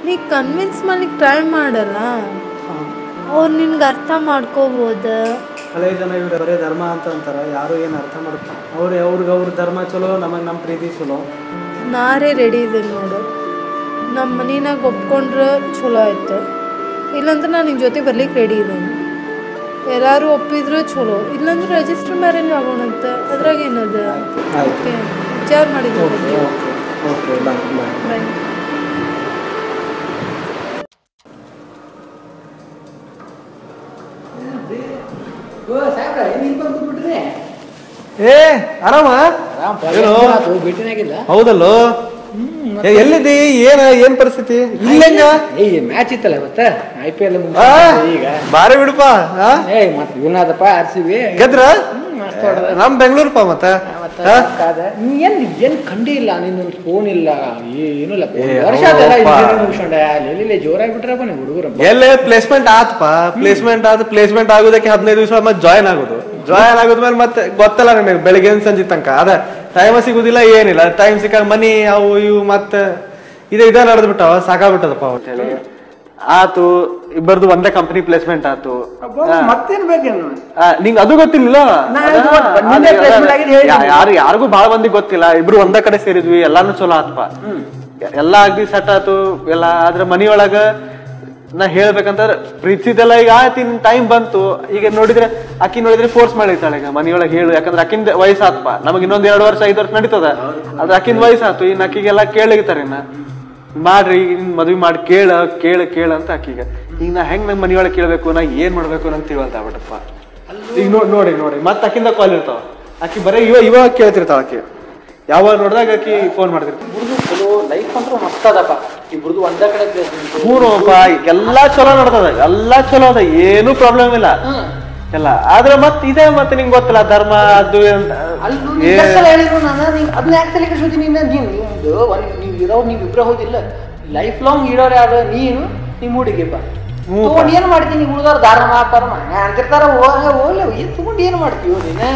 ನೀ ಕನ್ವಿನ್ಸ್ ಮಾಡ್ಲಿಕ್ಕೆ ಟ್ರೈ ಮಾಡಲ್ಲ, ಅವ್ರು ನಿನ್ಗೆ ಅರ್ಥ ಮಾಡ್ಕೋಬೋದ. ಹಳೆ ಜನ ಇವ್ರು ಬರೇ ಧರ್ಮ ಅಂತ ಅಂತಾರೆ, ಯಾರು ಏನು ಅರ್ಥ ಮಾಡ್ತಾರೆ. ಅವ್ರ ಧರ್ಮ ಚಲೋ, ನಮ್ಮ ಪ್ರೀತಿ ಚಲೋ. ನಾರೇ ರೆಡಿ ಇದೆ ನೋಡು. ನಮ್ಮ ಮನಿನಾಗ ಒಪ್ಕೊಂಡ್ರೆ ಚಲೋ ಆಯ್ತು, ಇಲ್ಲಾಂದ್ರೆ ನಾನು ನಿನ್ನ ಜೊತೆ ಬರ್ಲಿಕ್ಕೆ ರೆಡಿ ಇದ್ದೇನೆ. ಎಲ್ಲರೂ ಒಪ್ಪಿದ್ರು ಚಲೋ, ಇಲ್ಲಾಂದ್ರೆ ರಿಜಿಸ್ಟರ್ ಮ್ಯಾರೇಜ್ ಆಗೋಣಂತ. ಅದ್ರಾಗ ಏನದ? ಓಕೆ, ವಿಚಾರ ಮಾಡಿದ್ದೆ. ಓಕೆ, ಬಾಯ್. ಏ ಆರಾಮ? ಹೌದಲ್ಲೋ. ಎಲ್ಲಿದ್ದಿ? ಏನ್ ಪರಿಸ್ಥಿತಿ? ಇಲ್ಲೆಂಗ ಮ್ಯಾಚ್ ಇತ್ತಲ್ಲ ಇವತ್ತ IPL ಈಗ ಬಾರಿ ಬಿಡಪ್ಪ. ಮತ್ತೆ ಇವನಾದಪ್ಪ RCB ಗೆದ್ರ ನಮ್ ಬೆಂಗಳೂರಪ್ಪ. ಮತ್ತೆ ಏನ್ ಕಂಡೇ ಇಲ್ಲ, ನಿನ್ನೊಂದು ಫೋನ್ ಇಲ್ಲ, ಏನೂ ಇಲ್ಲ. ವರ್ಷ ಮುಗಿಸ್ಕೊಂಡೆ ಎಲ್ಲಿ ಜೋರಾಗಿ ಬಿಟ್ರಪ್ಪ ನೀವು ಹುಡುಗರು. ಎಲ್ಲೇ ಪ್ಲೇಸ್ಮೆಂಟ್ ಆತಪ್ಪ. ಪ್ಲೇಸ್ಮೆಂಟ್ ಆಗೋದಕ್ಕೆ 15 ದಿವಸ ಮತ್ತೆ ಜಾಯ್ನ್ ಆಗೋದ್ಮೇಲೆ ಮತ್ತೆ ಗೊತ್ತಲ್ಲ ನಿಮಗೆ, ಬೆಳಿಗ್ಗೆ ಸಂಜೆ ತನಕ ಅದ ಟೈಮ್ ಸಿಗುದಿಲ್ಲ, ಏನಿಲ್ಲ. ಟೈಮ್ ಸಿಕ್ಕಾಗ ಮನಿ ಅವು ಇವು ಮತ್ತೆ ಇದೇ ನಡೆದ್ ಬಿಟ್ಟಾವ. ಸಾಕಾಗ್ಬಿಟ್ಟದಪ್ಪ ಅಂತೇಳಿ ಆತು. ಇಬ್ಬರದು ಒಂದೇ ಕಂಪನಿ ಪ್ಲೇಸ್ಮೆಂಟ್ ಆತು. ಮತ್ತೇನ್ ಬೇಕೇನು ನಿಂಗ್ ಅದು ಗೊತ್ತಿಲ್ಲ? ಯಾರಿಗೂ ಬಾಳ ಮಂದಿಗೆ ಗೊತ್ತಿಲ್ಲ. ಇಬ್ರು ಒಂದೇ ಕಡೆ ಸೇರಿದ್ವಿ, ಎಲ್ಲಾನು ಚಲೋ ಆತಪ್ಪ. ಎಲ್ಲಾ ಆಗ್ಲಿ ಸೆಟ್ ಆತು ಎಲ್ಲ. ಆದ್ರೆ ಮನಿಯೊಳಗ ನಾ ಹೇಳ್ಬೇಕಂದ್ರೆ ಪ್ರೀತಿದೆಲ್ಲ ಈಗ ಆಯ್ತು, ಇನ್ ಟೈಮ್ ಬಂತು. ಈಗ ನೋಡಿದ್ರೆ ಅಕ್ಕಿ ನೋಡಿದ್ರೆ ಫೋರ್ಸ್ ಮಾಡಿರ್ತಾಳೆ ಈಗ ಮನಿಯೊಳಗೆ ಹೇಳು. ಯಾಕಂದ್ರೆ ಅಕ್ಕಿಂದ ವಯಸ್ಸಾತಪ್ಪ, ನಮಗ್ ಇನ್ನೊಂದ್ 2 ವರ್ಷ 5 ವರ್ಷ ನಡೀತದ. ಅದ್ರ ಅಕ್ಕಿಂದ ವಯಸ್ಸಾತು. ಇನ್ ಅಕ್ಕಿಗೆಲ್ಲ ಕೇಳಿರ್ತಾರೆ, ಇನ್ನ ಮಾಡ್ರಿ ಮದ್ವಿ ಮಾಡಿ ಕೇಳ ಅಂತ ಅಕ್ಕಿಗ. ಈಗ ನಾ ಹೆಂಗ್ ನಂಗ್ ಮನಿಯೊಳಗೆ ಕೇಳ್ಬೇಕು, ನಾ ಏನ್ ಮಾಡ್ಬೇಕು ನಂಗೆ ತಿಳ್ವಲ್ತ ಆಗ್ಬಿಟ್ಟಪ್ಪ. ಈಗ ನೋಡಿ ಮತ್ ಅಕ್ಕಿಂದ ಕಾಲ್ ಇರ್ತಾವ. ಅಕ್ಕಿ ಬರೀ ಇವಾಗ ಕೇಳ್ತಿರ್ತಾವ. ಅಕ್ಕಿ ಯಾವಾಗ ನೋಡಿದಾಗ ಅಕ್ಕಿ ಫೋನ್ ಮಾಡ್ತಿರ್ತಾವ. ಚಲೋ ಲೈಫ್ ಅಂತೂ ಮಸ್ತ್ ಅದಪ್ಪ. ಇಬ್ರದು ಒಂದೇ ಕಡೆ ಹೂನಪ್ಪ, ಎಲ್ಲಾ ಚಲೋ ನಡ್ತದ, ಎಲ್ಲಾ ಚಲೋ ಅದ, ಏನು ಪ್ರಾಬ್ಲಮ್ ಇಲ್ಲ ಎಲ್ಲ. ಆದ್ರೆ ಮತ್ತೆ ನಿಂಗೆ ಗೊತ್ತಿಲ್ಲ ಧರ್ಮ ಅದು ಹೇಳಿದ್ರು ನಾನು ಅದನ್ನ ಯಾಕೆ ತಲೆ ಕೆಡಿಸ್ಕೊತೀನಿ. ನೀವಿಬ್ರ ಹೋದಿಲ್ಲ, ಲೈಫ್ ಲಾಂಗ್ ಇರೋರು ಯಾರು? ನೀನು ನಿಮ್ಮ ಹುಡುಗಿಪ್ಪ ತಗೊಂಡು ಏನ್ ಮಾಡ್ತೀನಿ? ಉಳಿದವ್ರು ಧಾರಣ ಪರಮ ಅಂತಿರ್ತಾರ. ತಗೊಂಡು ಏನ್ ಮಾಡ್ತೀವಿ ನೀನು?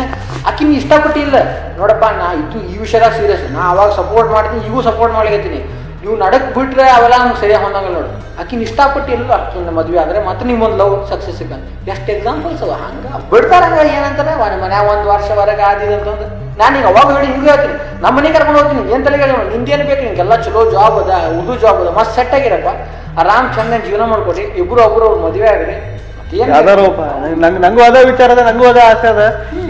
ಆಕಿ ನೀ ಇಷ್ಟಪಟ್ಟಿಲ್ಲ ನೋಡಪ್ಪ. ನಾ ಈ ವಿಷಯದಾಗ ಸೀರಿಯಸ್. ನಾ ಅವಾಗ ಸಪೋರ್ಟ್ ಮಾಡ್ತೀನಿ, ಈಗೂ ಸಪೋರ್ಟ್ ಮಾಡ್ಲಿಕತ್ತೀನಿ. ನೀವು ನಡಕ್ ಬಿಟ್ರೆ ಅವೆಲ್ಲ ನಮ್ಗೆ ಸರಿಯಾಗಿ ಹೊಂದಂಗಿಲ್ಲ ನೋಡು. ಆಕಿನ ಇಷ್ಟಪಟ್ಟಿಲ್ಲ, ಆಕಿನ ಮದ್ವೆ ಆದ್ರೆ ಮತ್ತೆ ನಿಮ್ಮೊಂದು ಲವ್ ಸಕ್ಸಸ್ ಸಿಕ್ಕ. ಎಷ್ಟು ಎಕ್ಸಾಂಪಲ್ಸ್ ಅವ ಹಂಗ ಬಿಡ್ತಾರ. ಹಂಗ ಏನಂತಾರೆ ಮನ್ಯಾಗ 1 ವರ್ಷ ಹೊರಗೆ ಆದಿದೆ ಅಂತಂದು ನಾನು ಈಗ ಅವಾಗ ಹೇಳಿ ಹಿಂಗೆ ಹೇಳ್ತೀನಿ. ನಮ್ಮ ಮನೆ ಕರ್ಕೊಂಡು ಹೋಗ್ತೀನಿ. ಏನ್ ತಲೆಗೆ ನಿಂದೇನು ಬೇಕು? ನಿಂಗೆಲ್ಲ ಚಲೋ ಜಾಬ್ ಅದ, ಉದು ಜಾಬ್ ಅದ, ಮಸ್ತ್ ಸೆಟ್ ಆಗಿರಪ್ಪ. ಆರಾಮ್ ಚಂದ ಜೀವನ ಮಾಡ್ಕೊಡಿ. ಒಬ್ರು ಮದುವೆ ಆಗ್ರಿ. ಅದಾರಪ್ಪ. ನಂಗೂ ಅದ ವಿಚಾರ ಅದ, ನಂಗೂ ಅದ ಆಸೆ ಅದ.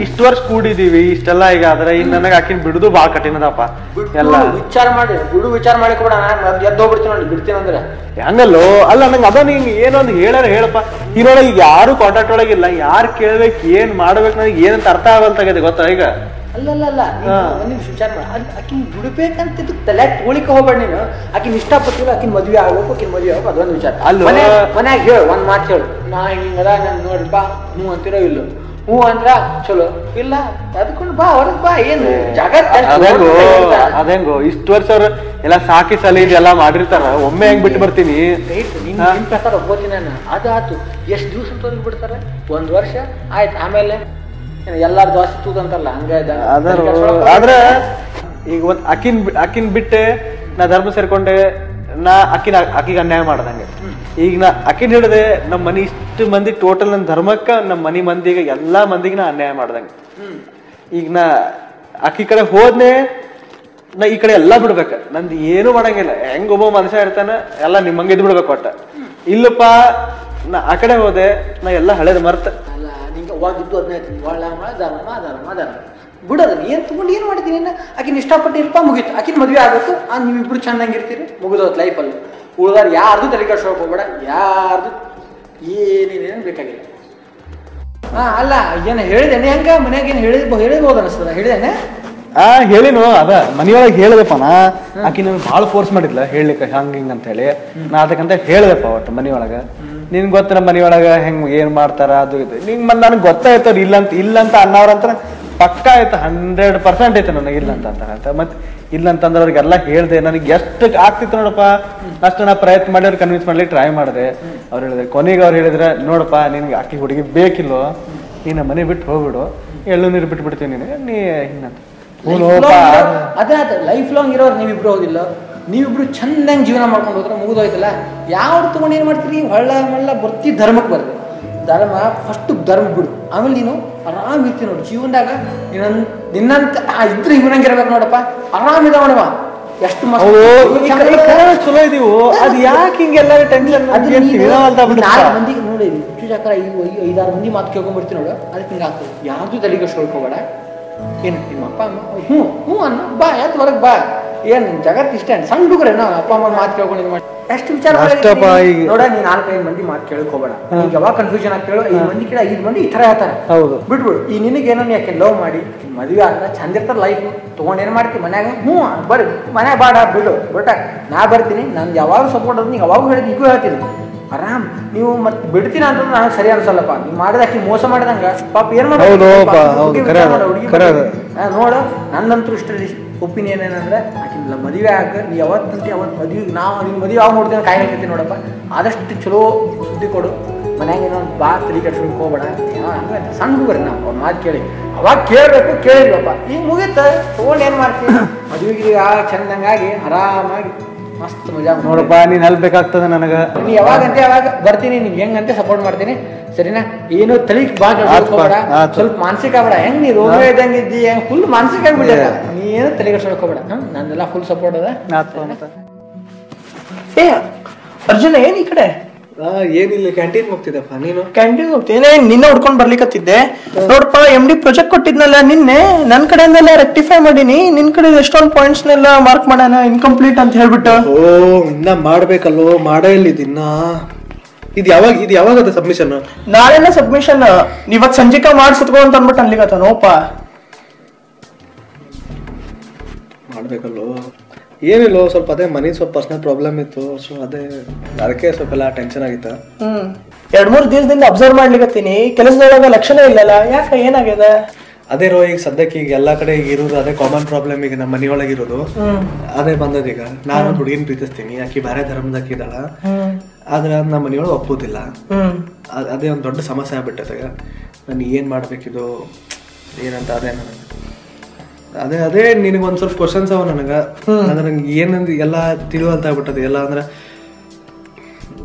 ಇಷ್ಟು ವರ್ಷ ಕೂಡಿದೀವಿ ಇಷ್ಟೆಲ್ಲ. ಈಗ ಆದ್ರೆ ಇನ್ ನನಗೆ ಆಕಿನ ಬಿಡುದು ಬಾಳ ಕಠಿಣದಪ್ಪ. ಎಲ್ಲ ವಿಚಾರ ಮಾಡಿಕ್ ಬಿಡ. ನಾನು ಎದ್ದೋಗ್ಬಿಡ್ತೀನಿ ನೋಡಿ, ಬಿಡ್ತೀನಿ ಅಂದ್ರೆ ಹಂಗಲ್ಲೋ. ಅಲ್ಲ ನಂಗೆ ಅದ ನಿಂಗೆ ಏನೊಂದು ಹೇಳಪ್ಪ. ಇದ್ರೊಳಗೆ ಈಗ ಯಾರು ಕಾಂಟ್ಯಾಕ್ಟ್ ಒಳಗಿಲ್ಲ. ಯಾರು ಕೇಳ್ಬೇಕು, ಏನ್ ಮಾಡ್ಬೇಕು, ನನಗೆ ಏನಂತ ಅರ್ಥ ಆಗಲ್ತಾಗಿದೆ ಗೊತ್ತಾ ಈಗ. ಅಲ್ಲಲ್ಲ ನಿಮ್ಗೆ ವಿಚಾರ ಮಾಡಿ. ಆಕಿನ ದುಡಿಬೇಕಂತ ತಲೆ ತೋಳಿಕೆ ಹೋಗ್ಬೇಡ ನೀನು. ಆಕಿನ ಇಷ್ಟಪಟ್ಟಿಲ್ಲ, ಆಕಿನ ಮದ್ವೆ ಆಗ್ಬೇಕು, ಆಕಿನ ಮದ್ವೆ ಆಗ್ಬೇಕು, ಅದೊಂದು ವಿಚಾರ. ಮನ್ಯಾಗ ಹೇಳು, ಒಂದ್ ಮಾತು ಹೇಳು. ನಾ ಹಿಂಗದ ನಾನು ನೋಡ್ರಪ್ಪ, ಹ್ಞೂ ಅಂತಿರೋ ಇಲ್ಲ. ಹ್ಞೂ ಅಂದ್ರ ಚಲೋ, ಇಲ್ಲ ಅದಕ್ಕೊಂಡು ಬಾ ಹೊರಗ್ ಬಾ. ಏನು ಅದೇಂಗೋ ಇಷ್ಟು ವರ್ಷ ಅವ್ರು ಎಲ್ಲ ಸಾಕಿ ಸಲ ಇದೆಲ್ಲ ಮಾಡಿರ್ತಾರ. ಒಮ್ಮೆ ಹೆಂಗ್ ಬಿಟ್ಟು ಬರ್ತೀನಿ ನಿಮ್ ಪ್ರಕಾರ ಒಪ್ಕೋತೀನಿ ನಾನು. ಅದು ಆತು. ಎಷ್ಟು ದಿವಸ ತೋರಿಸ್ ಬಿಡ್ತಾರೆ? 1 ವರ್ಷ ಆಯ್ತು. ಆಮೇಲೆ ಎಲ್ಲಾರು ದೋಸೆ ತೂದಂತಲ್ಲ ಹಂಗ. ಆದ್ರೆ ಈಗ ಅಕ್ಕಿನ್ ಬಿಟ್ಟೆ ನಾ ಧರ್ಮ ಸೇರ್ಕೊಂಡೆ, ನಾ ಅಕ್ಕಿಗೆ ಅನ್ಯಾಯ ಮಾಡ್ದಂಗೆ. ಈಗ ನಾ ಅಕ್ಕಿನ ಹಿಡಿದೆ ನಮ್ಮ ಮನಿ ಇಷ್ಟು ಮಂದಿ ಟೋಟಲ್ ನನ್ನ ಧರ್ಮಕ್ಕ ನಮ್ಮ ಮನಿ ಮಂದಿಗೆ ಎಲ್ಲಾ ಮಂದಿಗೆ ನಾ ಅನ್ಯಾಯ ಮಾಡ್ದಂಗೆ. ಈಗ ನಾ ಅಕ್ಕಿ ಕಡೆ ಹೋದ್ನೆ, ನಾ ಈ ಕಡೆ ಎಲ್ಲಾ ಬಿಡ್ಬೇಕ, ನಂದು ಏನು ಮಾಡಂಗಿಲ್ಲ. ಹೆಂಗ್ ಒಬ್ಬ ಮನುಷ್ಯ ಇರ್ತಾನ ಎಲ್ಲ ನಿಮ್ಮಂಗೆ ಇದ್ ಬಿಡ್ಬೇಕು ಒಟ್ಟ. ಇಲ್ಲಪ್ಪ ನಾ ಆ ಕಡೆ ಹೋದೆ, ನಾ ಎಲ್ಲ ಹಳೇದು ಮರ್ತ. ಅಲ್ಲ ನಿಂಗೆ ಅವಾಗಿದ್ದು ಅದನ್ನ ಬಿಡೋದನ್ನ ಏನು ತಗೊಂಡು ಏನು ಮಾಡಿದ್ದೀನಿ ಆಕಿನ ಇಷ್ಟಪಟ್ಟಿರಪ್ಪ, ಮುಗೀತು. ಆಕಿನ ಮದುವೆ ಆಗಬೇಕು, ನೀವಿಬ್ರು ಚೆನ್ನಾಗಿರ್ತೀರಿ, ಮುಗಿದೋತ್ ಲೈಫಲ್ಲಿ. ಉಳ್ದಾರ ಯಾರ್ದು ತಲೆ ಕೆಡ್ಸ್ಕೊಳಕ್ ಹೋಗ್ಬೇಡ, ಯಾರ್ದು ಏನೇನೇನು ಬೇಕಾಗಿಲ್ಲ. ಅಲ್ಲ ಏನು ಹೇಳಿದೇನೆ ಹೆಂಗ ಮನ್ಯಾಗ ಏನು ಹೇಳಿರ್ಬೋದು ಅನಿಸ್ತದ, ಹೇಳಿದೇನೆ ಹೇಳಿನು ಅದ ಮನಿಯೊಳಗೆ ಹೇಳ್ದಪ್ಪ. ನಾ ಆಕಿ ನನ್ಗೆ ಭಾಳ ಫೋರ್ಸ್ ಮಾಡಿದ್ಲ ಹೇಳ್ಲಿಕ್ಕೆ ಹಂಗ ಹಿಂಗ ಅಂತ ಹೇಳಿ. ನಾ ಅದಕ್ಕಂತ ಹೇಳ್ದಪ್ಪ ಒಟ್ಟು ಮನಿಯೊಳಗ. ನಿನ್ ಗೊತ್ತ ನಮ್ಮ ಮನಿಯೊಳಗ ಹೆಂಗ್ ಏನ್ ಮಾಡ್ತಾರ ಅದು ಇದು ನಿಂಗ್ ನನಗೆ ಗೊತ್ತಾಯ್ತವ್ರು ಇಲ್ಲಂತ ಅನ್ನೋರಂತ ಪಕ್ಕಾ ಆಯ್ತು, 100% ಐತೆ ನನಗೆ ಇಲ್ಲ ಅಂತ ಅಂತಾರಂತ. ಮತ್ತೆ ಇಲ್ಲ ಅಂತಂದ್ರೆ ಅವ್ರಿಗೆಲ್ಲ ಹೇಳ್ದೆ. ನನಗೆ ಎಷ್ಟು ಆಗ್ತಿತ್ತು ನೋಡಪ್ಪ ಅಷ್ಟು ನಾ ಪ್ರಯತ್ನ ಮಾಡಿ ಅವ್ರಿಗೆ ಕನ್ವಿನ್ಸ್ ಮಾಡ್ಲಿಕ್ಕೆ ಟ್ರೈ ಮಾಡಿದೆ. ಅವ್ರು ಹೇಳಿದ್ರೆ ಕೊನೆಗೆ ಅವ್ರು ಹೇಳಿದ್ರೆ ನೋಡಪ್ಪ ನಿನ್ಗೆ ಆಕಿ ಹುಡುಗಿ ಬೇಕಿಲ್ಲೋ, ನೀನು ಮನೆ ಬಿಟ್ಟು ಹೋಗ್ಬಿಡು, ಎಳ್ಳು ನೀರು ಬಿಟ್ಬಿಡ್ತೀನಿ ನಿನಗೆ, ನೀ ಹಿಂಗಂತ. ಅದೇ ಆತ ಲೈಫ್ ಲಾಂಗ್ ಇರೋರು ನೀವಿಬ್ರು ಹೋದಿಲ್ಲ, ನೀವಿಬ್ರು ಚಂದಂಗೆ ಜೀವನ ಮಾಡ್ಕೊಂಡು ಹೋದ್ರೆ ಮುಗಿದೋಯ್ತಲ್ಲ. ಯಾವ್ದು ತಗೊಂಡು ಏನು ಮಾಡ್ತೀರಿ, ಹೊಳ್ಳ ಮಳ್ಳ ಬರ್ತಿ ಧರ್ಮಕ್ಕೆ ಬರ್ರಿ. ಧರ್ಮ ಫಸ್ಟ್ ಧರ್ಮ ಬಿಡು, ಆಮೇಲೆ ನೀನು ಆರಾಮ್ ಇರ್ತಿ ನೋಡು ಜೀವನದಾಗ. ನಿನ್ನಂತ ಇದ್ರೆ ಇವನಂಗಿರ್ಬೇಕು ನೋಡಪ್ಪ, ಆರಾಮಿದಾವಣವ. ಎಷ್ಟು ಚಲೋ ಇದೀವು, ಅದು ಯಾಕೆ ಹಿಂಗೆಲ್ಲ ಟೆನ್ಷನ್? 4 ಮಂದಿಗೆ ನೋಡಿ ಚೂಚಾಕರ 5-6 ಮಂದಿ ಮಾತು ಕೇಳ್ಕೊಂಡ್ಬಿಡ್ತೀನಿ ನೋಡು, ಅದಕ್ಕೆ ಹಿಂಗೆ ಆಗ್ತದೆ. ಯಾರ್ದು ತಲೆಗೆ ಹೋಗ್ಬೇಡ. ಏನು ನಿಮ್ಮ ಅಪ್ಪ ಅಮ್ಮ ಹ್ಞೂ ಅನ್ನ ಬಾ, ಯಾತ್ ಹೊರಗೆ ಬಾ. ಏನ್ ಜಗತ್ ಇಷ್ಟ ಸಣ್ಣ ಹುಡುಗ್ರೆ ನಾವು ಅಪ್ಪ ಅಮ್ಮ ಮಾತು ಕೇಳ್ಕೊಂಡು ಮಾಡಿ ಎಷ್ಟು ವಿಚಾರ ನೋಡ. ನೀ 4-5 ಮಂದಿ ಮಾತು ಕೇಳ್ಕೋಬೇಡ. ಈಗ ಯಾವಾಗ ಕನ್ಫ್ಯೂಷನ್ ಆಗಿ ಕೇಳು, 5 ಮಂದಿ ಕಡೆ 5 ಮಂದಿ ಈ ಥರ ಹೇಳ್ತಾರೆ. ಹೌದು, ಬಿಟ್ಬಿಡು. ಈ ನಿನಗೇನೋ ಯಾಕೆ ಲವ್ ಮಾಡಿ ಮದುವೆ ಆಗ ಚಂದ ಇರ್ತಾರೆ ಲೈಫ್, ತೊಗೊಂಡು ಏನು ಮಾಡ್ತೀವಿ ಮನ್ಯಾಗ ಬರ್ರಿ ಮನ್ಯಾಗ ಬಾಡ ಬಿಡು ಬಿಟ್ಟ ನಾ ಬರ್ತೀನಿ. ನಾನು ಯಾವಾಗ ಸಪೋರ್ಟ್ ಅದ್ ನೀವು ಯಾವಾಗ ಹೇಳಿದ್ ಈಗೂ ಹೇಳ್ತೀನಿ. ಆರಾಮ್ ನೀವು ಮತ್ತೆ ಬಿಡ್ತೀನಿ ಅಂತಂದ್ರೆ ನನಗೆ ಸರಿ ಅನ್ಸಲ್ಲಪ್ಪ. ನೀವು ಮಾಡಿದ ಆಕಿ ಮೋಸ ಮಾಡಿದಂಗ ಪಾಪ ಏನ್ ಮಾಡೋದು ನೋಡು. ನನ್ನಂತೂ ಇಷ್ಟ ಒಪಿನಿಯನ್ ಏನಂದ್ರೆ ಆಕಿನ ಮದುವೆ ಆಗ ನೀ ಯಾವತ್ತಂತ ಯಾವತ್ತು ಮದುವೆ ನಾವು ನಿನ್ನ ಮದುವೆ ಯಾವಾಗ ನೋಡ್ತೀನಿ ಕಾಯಿ ಹೇಳ್ತೀನಿ ನೋಡಪ್ಪ. ಆದಷ್ಟು ಚಲೋ ಸುದ್ದಿ ಕೊಡು. ಮನ್ಯಾಗ ಏನೋ ಬಾ ತಲೆ ಕೆಡ್ಸ್ಕೊಂಡು ಹೋಗ್ಬೇಡ. ಏನೋ ಹಂಗೆ ಸಣ್ಣ ಹುಡುಗರಿ ನಾವು ಅವ್ರ ಮಾತು ಕೇಳಿ ಅವಾಗ ಕೇಳಬೇಕು, ಕೇಳಿದ್ವಪ್ಪ. ಈಗ ಮುಗೀತ ತೊಗೊಂಡು ಏನು ಮಾಡ್ತೀವಿ ಮದುವೆಗೆ ಚಂದಂಗಾಗಿ ಆರಾಮಾಗಿ ಮಸ್ತ್ ಮಜಾ ನೋಡಪ್ಪ. ನೀನ್ ಹೆಲ್ಪ್ ಬೇಕಾಗ್ತದೆ ನನಗ. ನೀ ಯಾವಾಗಂತೆ ಯಾವಾಗ ಬರ್ತೀನಿ, ನಿನ್ಗೆ ಹೆಂಗಂತೆ ಸಪೋರ್ಟ್ ಮಾಡ್ತೀನಿ ಸರಿನಾ. ಏನು ತಲೆ ಬಾಳ ಸ್ವಲ್ಪ ಮಾನಸಿಕ ಆಗ್ಬೇಡ. ಹೆಂಗ್ ನೀ ರೋಗ ಇದ್ದಂಗೆ ಇದ್ದಿ, ಹೆಂಗ್ ಫುಲ್ ಮಾನಸಿಕ ಆಗ್ಬಿಟ್ಟೆ. ನೀ ಏನು ತಲೆ ಕೆಡ್ಸ್ಕೊಳ್ಕೋಬೇಡ. ನಂದೆಲ್ಲ ಫುಲ್ ಸಪೋರ್ಟ್ ಅದ. ಏ ಅರ್ಜುನ ಏನ್ ಈ ಕಡೆ? ಏನಿಲ್ಲ, ಕ್ಯಾಂಟೀನ್ ಹೋಗ್ತಿದ್ದಪ್ಪ. ನೀನು? ಕ್ಯಾಂಟೀನ್ ಹೋಗ್ತೀನಿ, ನಿನ್ನೆ ಹುಡ್ಕೊಂಡ್ ಬರ್ಲಿಕ್ಕತ್ತಿದ್ದೆ ನೋಡಪ್ಪ. MD ಪ್ರಾಜೆಕ್ಟ್ ಕೊಟ್ಟಿದ್ನಲ್ಲ ನಿನ್ನೆ, ನನ್ ಕಡೆಯಿಂದೆಲ್ಲ ರೆಕ್ಟಿಫೈ ಮಾಡೀನಿ. ನಿನ್ ಕಡೆ ಎಷ್ಟೊಂದು ಪಾಯಿಂಟ್ಸ್ನೆಲ್ಲ ಮಾರ್ಕ್ ಮಾಡೋಣ ಇನ್ಕಂಪ್ಲೀಟ್ ಅಂತ ಹೇಳ್ಬಿಟ್ಟು. ಇನ್ನ ಮಾಡ್ಬೇಕಲ್ಲೋ, ಮಾಡೇ ಇಲ್ಲ ಇದಿನ್ನ. ಇದು ಯಾವಾಗ ಸಬ್ಮಿಷನ್? ನಾಳೆನ ಸಬ್ಮಿಷನ್. ಇವತ್ ಸಂಜಿಕ ಮಾಡಿ ಸುತ್ಕೋ ಅಂತ ಅನ್ಬಿಟ್ಟು ಅನ್ಲಿಕತ್ತ ನೋಪ. ಮಾಡ್ಬೇಕಲ್ಲೋ. ಏನಿಲ್ಲ, ಸ್ವಲ್ಪ ಅದೇ ಮನಿ ಸ್ವಲ್ಪ ಪರ್ಸನಲ್ ಪ್ರಾಬ್ಲಮ್ ಇತ್ತು. ಸೊ ಅದಕ್ಕೆ ಸ್ವಲ್ಪ ಎಲ್ಲ ಟೆನ್ಷನ್ ಆಗಿತ್ತು. 2-3 ದಿವಸದಿಂದ ಅಬ್ಸರ್ವ್ ಮಾಡ್ಲಿಕತ್ತೀನಿ. ಕೆಲಸದೊಳಗ ಲಕ್ಷಣ ಇಲ್ಲಲ್ಲ, ಯಾಕೆ ಏನಾಗ್ಯದ? ಅದೇ ರೋ ಈಗ ಸದ್ಯಕ್ಕೆ ಈಗ ಎಲ್ಲಾ ಕಡೆ ಈಗ ಇರೋದು ಅದೇ ಕಾಮನ್ ಪ್ರಾಬ್ಲಮ್. ಈಗ ನಮ್ಮ ಮನಿಯೊಳಗೆ ಇರೋದು ಅದೇ ಬಂದದ. ಈಗ ನಾನು ಹುಡುಗಿನ ಪ್ರೀತಿಸ್ತೀನಿ, ಆಕಿ ಬೇರೆ ಧರ್ಮದಾಕಿದಾಳ, ಆದ್ರೆ ನಮ್ಮ ಮನಿಯೊಳಗೆ ಒಪ್ಪೋದಿಲ್ಲ. ಅದೇ ಒಂದು ದೊಡ್ಡ ಸಮಸ್ಯೆ ಆಗ್ಬಿಟ್ಟದ. ನಾನು ಏನ್ ಮಾಡ್ಬೇಕಿದು ಏನಂತ ಅದೇ ನಿನಗೆ ಒಂದ್ ಸ್ವಲ್ಪ ಕ್ವಶನ್ಸ್ ಅವ ನನಗ. ನಂಗೆ ಏನಂದ್ ಎಲ್ಲ ತಿಳಿಯುವಂತ ಆಗ್ಬಿಟ್ಟದ ಎಲ್ಲ. ಅಂದ್ರೆ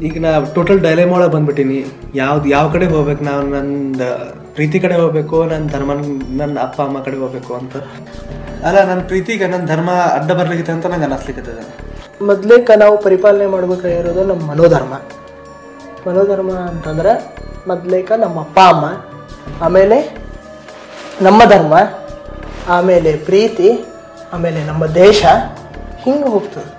ಈಗ ನಾ ಟೋಟಲ್ ಡೈಲೆಮ್ ಒಳಗೆ ಬಂದ್ಬಿಟ್ಟಿನಿ. ಯಾವ ಕಡೆ ಹೋಗ್ಬೇಕು, ನಾವು ನನ್ನ ಪ್ರೀತಿ ಕಡೆ ಹೋಗ್ಬೇಕು, ನನ್ನ ಅಪ್ಪ ಅಮ್ಮ ಕಡೆ ಹೋಗ್ಬೇಕು ಅಂತ. ಅಲ್ಲ, ನನ್ನ ಪ್ರೀತಿಗೆ ನನ್ನ ಧರ್ಮ ಅಡ್ಡ ಬರ್ಲಿಕ್ಕೆ ಅಂತ ನಂಗೆ ಅನ್ನಿಸ್ಲಿಕ್ಕದ. ಮೊದ್ಲೇಕ ನಾವು ಪರಿಪಾಲನೆ ಮಾಡ್ಬೇಕಾಗಿರೋದು ನಮ್ಮ ಮನೋಧರ್ಮ ಅಂತಂದ್ರೆ ಮೊದ್ಲೇಕ ನಮ್ಮ ಅಪ್ಪ ಅಮ್ಮ, ಆಮೇಲೆ ನಮ್ಮ ಧರ್ಮ, ಆಮೇಲೆ ಪ್ರೀತಿ, ಆಮೇಲೆ ನಮ್ಮ ದೇಶ, ಹಿಂಗೆ ಹೋಗ್ತದೆ.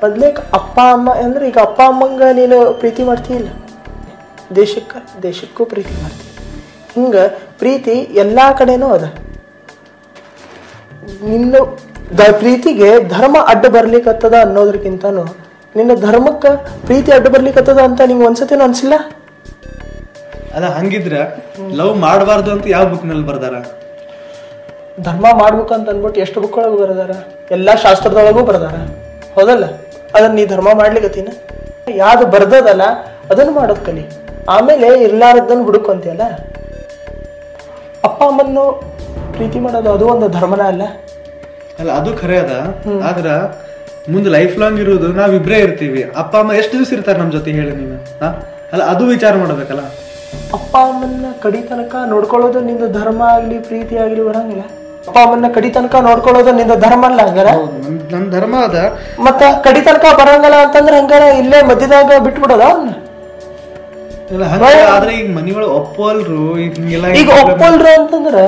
ಮೊದ್ಲೇಕ ಅಪ್ಪ ಅಮ್ಮ ಅಂದ್ರೆ ಈಗ ಅಪ್ಪ ಅಮ್ಮಂಗ ನೀನು ಪ್ರೀತಿ ಮಾಡ್ತೀಯಿಲ್ಲ, ದೇಶಕ್ಕೂ ಪ್ರೀತಿ ಮಾಡ್ತೀವಿ. ಹಿಂಗೆ ಪ್ರೀತಿ ಎಲ್ಲ ಕಡೆನೂ ಅದ. ನಿನ್ನ ಪ್ರೀತಿಗೆ ಧರ್ಮ ಅಡ್ಡ ಬರ್ಲಿಕ್ಕತ್ತದ ಅನ್ನೋದ್ರಕ್ಕಿಂತನೂ ನಿನ್ನ ಧರ್ಮಕ್ಕೆ ಪ್ರೀತಿ ಅಡ್ಡ ಬರ್ಲಿಕ್ಕತ್ತದ ಅಂತ ನಿಂಗೆ ಒಂದ್ಸತಿನೂ ಅನ್ಸಿಲ್ಲ? ಅದ ಹಂಗಿದ್ರೆ ಲವ್ ಮಾಡಬಾರ್ದು ಅಂತ ಯಾವ ಬುಕ್ನಲ್ಲಿ ಬರ್ದಾರ? ಧರ್ಮ ಮಾಡ್ಬೇಕಂತ ಅಂದ್ಬಿಟ್ಟು ಎಷ್ಟು ಬುಕ್ ಒಳಗೆ ಬರ್ದಾರ, ಎಲ್ಲ ಶಾಸ್ತ್ರದೊಳಗೂ ಬರ್ದಾರ, ಹೌದಲ್ಲ? ಅದನ್ನ ನೀ ಧರ್ಮ ಮಾಡ್ಲಿಕ್ಕತ್ತೀನ? ಯಾವ್ದು ಬರ್ದದಲ್ಲ ಅದನ್ನು ಮಾಡೋದ್ ಕಲಿ, ಆಮೇಲೆ ಇರ್ಲಾರದನ್ನು ಹುಡುಕಂತೀಯಲ್ಲ. ಅಪ್ಪ ಅಮ್ಮನ್ನು ಪ್ರೀತಿ ಮಾಡೋದು ಅದು ಒಂದು ಧರ್ಮನ ಅಲ್ಲ? ಅಲ್ಲ, ಅದು ಖರೆ ಅದ. ಆದ್ರ ಮುಂದೆ ಲೈಫ್ ಲಾಂಗ್ ಇರೋದು ನಾವಿಬ್ಬರೇ ಇರ್ತೀವಿ. ಅಪ್ಪ ಅಮ್ಮ ಎಷ್ಟು ದಿವಸ ಇರ್ತಾರೆ ನಮ್ಮ ಜೊತೆ ಹೇಳಿ ನೀನು? ಅಲ್ಲ, ಅದು ವಿಚಾರ ಮಾಡ್ಬೇಕಲ್ಲ. ಅಪ್ಪ ಅಮ್ಮನ್ನ ಕಡಿ ತನಕ ನೋಡ್ಕೊಳ್ಳೋದು ನಿಂದ ಧರ್ಮ ಆಗ್ಲಿ ಪ್ರೀತಿ ಆಗ್ಲಿ ಬರಂಗಿಲ್ಲ. ಅಪ್ಪ ಅಮ್ಮನ್ನ ಕಡಿ ತನಕ ನೋಡ್ಕೊಳ್ಳೋದು ನಿಂದ ಧರ್ಮ ಅಲ್ಲ ಹಂಗಾರ? ನನ್ನ ಧರ್ಮ ಅದ. ಮತ್ತ ಕಡಿ ತನಕ ಬರಂಗಲ್ಲ ಅಂತಂದ್ರೆ ಹಂಗಾರ ಇಲ್ಲೇ ಮಧ್ಯದಾಗ ಬಿಟ್ಬಿಡೋದ ಅವ್ನ? ಆದ್ರೆ ಈಗ ಮನಿಯೊಳಗೆ ಒಪ್ಪಲ್ರು ಈಗ ಒಪ್ಪಲ್ರು ಅಂತಂದ್ರ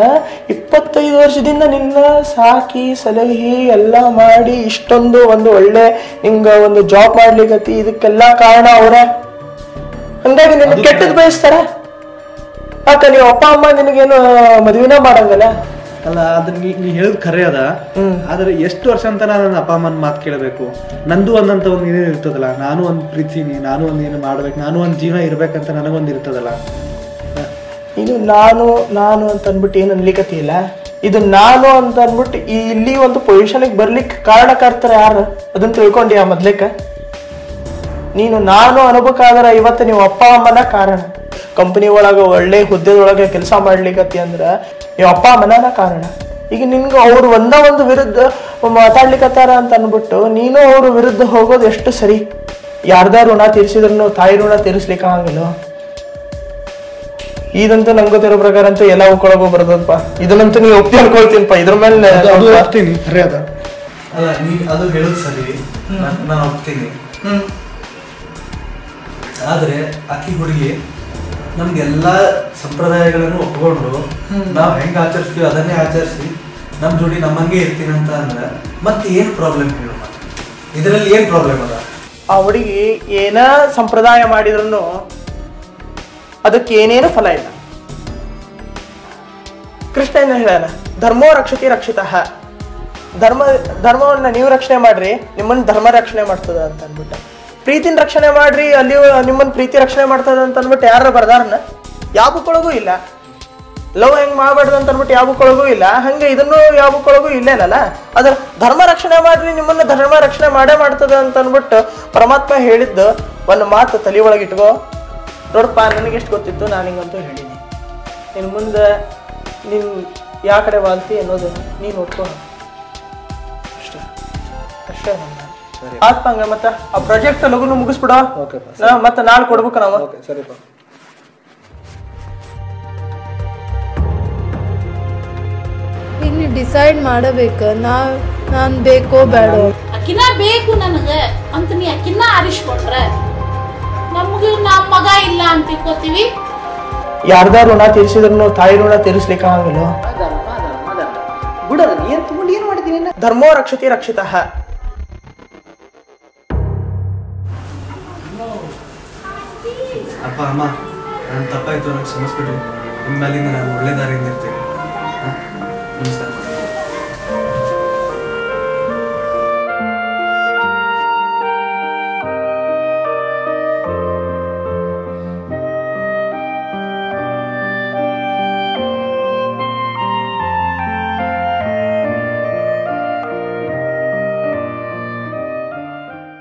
25 ವರ್ಷದಿಂದ ನಿನ್ನ ಸಾಕಿ ಸಲಹಿ ಎಲ್ಲಾ ಮಾಡಿ ಇಷ್ಟೊಂದು ಒಂದು ಒಳ್ಳೆ ನಿಂಗ ಒಂದು ಜಾಬ್ ಮಾಡ್ಲಿಕ್ಕತಿ, ಇದಕ್ಕೆಲ್ಲಾ ಕಾರಣ ಅವ್ರ. ಹಂಗಾಗಿ ನಿನ್ನ ಕೆಟ್ಟದ್ ಬಯಸ್ತಾರ. ಯಾಕ ನೀವು ಅಪ್ಪ ಅಮ್ಮ ನಿನಗೇನು ಮದ್ವಿನ ಮಾಡಂಗಲ್ಲ? ಅಲ್ಲ, ಅದ್ರ ನೀ ಹೇಳಿದ್ ಖರೆ ಅದ. ಆದ್ರೆ ಎಷ್ಟು ವರ್ಷ ಅಂತ ನನ್ನ ಅಪ್ಪ ಅಮ್ಮನ ಮಾತು ಕೇಳಬೇಕು? ನಂದು ಒಂದಂತ ಒಂದು ಏನೇನು ಇರ್ತದಲ್ಲ, ನಾನು ಒಂದು ಪ್ರೀತಿನಿ, ನಾನು ಒಂದು ಏನು ಮಾಡ್ಬೇಕು, ನಾನು ಒಂದು ಜೀವನ ಇರ್ಬೇಕಂತ ನನಗೊಂದು ಇರ್ತದಲ್ಲ. ಇದು ನಾನು ನಾನು ಅಂತ ಅಂದ್ಬಿಟ್ಟು ಏನು ಅನ್ಲಿಕ್ಕತ್ತಿಲ್ಲ. ಇದು ನಾನು ಅಂತ ಅಂದ್ಬಿಟ್ಟು ಇಲ್ಲಿ ಒಂದು ಪೊಸಿಷನ್ಗೆ ಬರ್ಲಿಕ್ಕೆ ಕಾರಣಕರ್ತರ ಯಾರು ಅದನ್ನ ತಿಳ್ಕೊಂಡ್ಯಾ ಮೊದ್ಲೇಕ? ನೀನು ನಾನು ಅನ್ಬೇಕಾದ್ರ ಇವತ್ತು ನೀವು ಅಪ್ಪ ಅಮ್ಮನ ಕಾರಣ. ಕಂಪನಿ ಒಳಗ ಒಳ್ಳೆ ಹುದ್ದೆದೊಳಗೆ ಕೆಲಸ ಮಾಡ್ಲಿಕ್ಕತ್ತಿ ಅಂದ್ರ ನೀವು ಅಪ್ಪ ಅಮ್ಮನ ಕಾರಣ. ಈಗ ನಿನ್ಗೆ ಅವ್ರು ಒಂದು ವಿರುದ್ಧ ಮಾತಾಡ್ಲಿಕ್ಕತ್ತಾರ ಅಂತ ಅನ್ಬಿಟ್ಟು ನೀನು ಅವ್ರ ವಿರುದ್ಧ ಹೋಗೋದು ಎಷ್ಟು ಸರಿ? ಯಾರ್ದ ಋಣ ತೀರ್ಸಿದ್ರು ತಾಯಿ ಋಣ ತೀರಿಸ್ಲಿಕ್ಕೆ ಆಗಲ್ಲ. ಇದಂತೂ ನಂಗೆ ಗೊತ್ತಿರೋ ಪ್ರಕಾರ ಅಂತೂ ಎಲ್ಲ ಒಪ್ಕೊಳಗೋ ಬರೋದಪ್ಪ. ಇದನ್ನಂತೂ ನೀವು ಒಪ್ಪಿ ಅನ್ಕೊಳ್ತೀನಪ್ಪ. ಇದ್ರ ಮೇಲೆ ಒಪ್ತೀನಿ, ಖರೆ ಅದ. ಅಲ್ಲ, ನೀ ಅದು ಹೇಳೋದು ಸರಿ, ನಾನು ಒಪ್ತೀನಿ. ಆದ್ರೆ ಅಕ್ಕಿ ಹುಡುಗಿ ನಮ್ಗೆಲ್ಲ ಸಂಪ್ರದಾಯಗಳನ್ನು ಒಪ್ಕೊಂಡು ನಾವು ಹೆಂಗ್ ಆಚರಿಸ್ತೀವಿ ಅದನ್ನೇ ಆಚರಿಸಿ ನಮ್ ಜೋಡಿ ನಮ್ಮಂಗೆ ಇರ್ತೀನಿ ಅಂತ ಅಂದ್ರೆ ಮತ್ತೆ ಏನ್ ಪ್ರಾಬ್ಲಮ್ ಹೇಳು? ಇದರಲ್ಲಿ ಏನ್ ಪ್ರಾಬ್ಲಮ್ ಅದ? ಆ ಹುಡುಗಿ ಏನ ಸಂಪ್ರದಾಯ ಮಾಡಿದ್ರು ಅದಕ್ಕೆ ಏನೇನು ಫಲ ಇಲ್ಲ. ಕೃಷ್ಣ ಏನ ಹೇಳ, ಧರ್ಮೋ ರಕ್ಷತಿ ರಕ್ಷಿತಃ. ಧರ್ಮವನ್ನ ನೀವು ರಕ್ಷಣೆ ಮಾಡ್ರಿ, ನಿಮ್ಮನ್ನ ಧರ್ಮ ರಕ್ಷಣೆ ಮಾಡ್ತದ ಅಂತ ಅನ್ಬಿಟ್ಟ. ಪ್ರೀತಿನ ರಕ್ಷಣೆ ಮಾಡ್ರಿ, ಅಲ್ಲಿ ನಿಮ್ಮನ್ನ ಪ್ರೀತಿ ರಕ್ಷಣೆ ಮಾಡ್ತದ ಅಂತ ಅನ್ಬಿಟ್ಟು ಯಾರು ಬರ್ದಾರನ? ಯಾವ ಬುಕ್ಕೊಳಗೂ ಇಲ್ಲ. ಲವ್ ಹೆಂಗ್ ಮಾಡ್ಬಾರ್ದು ಅಂತ ಅನ್ಬಿಟ್ಟು ಯಾವ ಬುಕ್ಕೊಳಗೂ ಇಲ್ಲ. ಹಂಗೆ ಇದನ್ನು ಯಾವ ಬುಕ್ಕೊಳಗೂ ಇಲ್ಲೇನಲ್ಲ. ಅದ್ರ ಧರ್ಮ ರಕ್ಷಣೆ ಮಾಡ್ರಿ, ನಿಮ್ಮನ್ನ ಧರ್ಮ ರಕ್ಷಣೆ ಮಾಡೇ ಮಾಡ್ತದ ಅಂತ ಅನ್ಬಿಟ್ಟು ಪರಮಾತ್ಮ ಹೇಳಿದ್ದು ಒಂದು ಮಾತು ತಲೆ ಒಳಗೆ ಇಟ್ಕೋ. ನೋಡಪ್ಪ, ನನಗೆಷ್ಟು ಗೊತ್ತಿತ್ತು ನಾನು ಹಿಂಗಂತೂ ಹೇಳಿನಿ. ಇನ್ನು ಮುಂದೆ ನೀನು ಯಾವ ಕಡೆ ವಾಲ್ತಿ ಅನ್ನೋದು ನೀನು ನೋಡ್ಕೊ ಅಷ್ಟೇ ಅಷ್ಟೇ. ಆತ್ಮಂಗ ಮತ್ತ ಆ ಪ್ರಾಜೆಕ್ಟ್ ಲಗುನು ಮುಗಿಸ್ಬಿಡ. ಮತ್ತೆ ನಾಳೆ ಕೊಡ್ಬೇಕು ನಾವು. ಸರಿಪ್ಪ. ಈಗ ನೀವು ಡಿಸೈಡ್ ಮಾಡಬೇಕ, ನಾನ್ ಬೇಕೋ ಬೇಡೋ. ಅಕ್ಕಿನ ಬೇಕು ನನಗ ಅಂತ ನೀ ಅಕ್ಕಿನ ಆರಿಸ್ಕೊಂಡ್ರ ನಮ್ಗೆ ನಮ್ಮ ಮಗ ಇಲ್ಲ ಅಂತ ತಿಳ್ಕೊತೀವಿ. ಯಾರ್ದ ಋಣ ತೀರ್ಸಿದ್ರು ತಾಯಿ ಋಣ ತೀರಿಸ್ಲಿಕ್ಕೆ ಆಗಲ್ಲ. ಬಿಡೋದ ಏನ್ ತಗೊಂಡು ಏನ್ ಮಾಡಿದೀನಿ? ಧರ್ಮೋ ರಕ್ಷತಿ ರಕ್ಷಿತಃ. ಅಪ್ಪ ಅಮ್ಮ, ನನ್ನ ತಪ್ಪಾಯ್ತು, ನನಗೆ ಕ್ಷಮಿಸ್ಬಿಡಿ. ಇನ್ಮೇಲಿಂದ ನಾನು ಒಳ್ಳೆ ದಾರಿಯಿಂದ ಇರ್ತೇನೆ. ನಮಸ್ಕಾರ.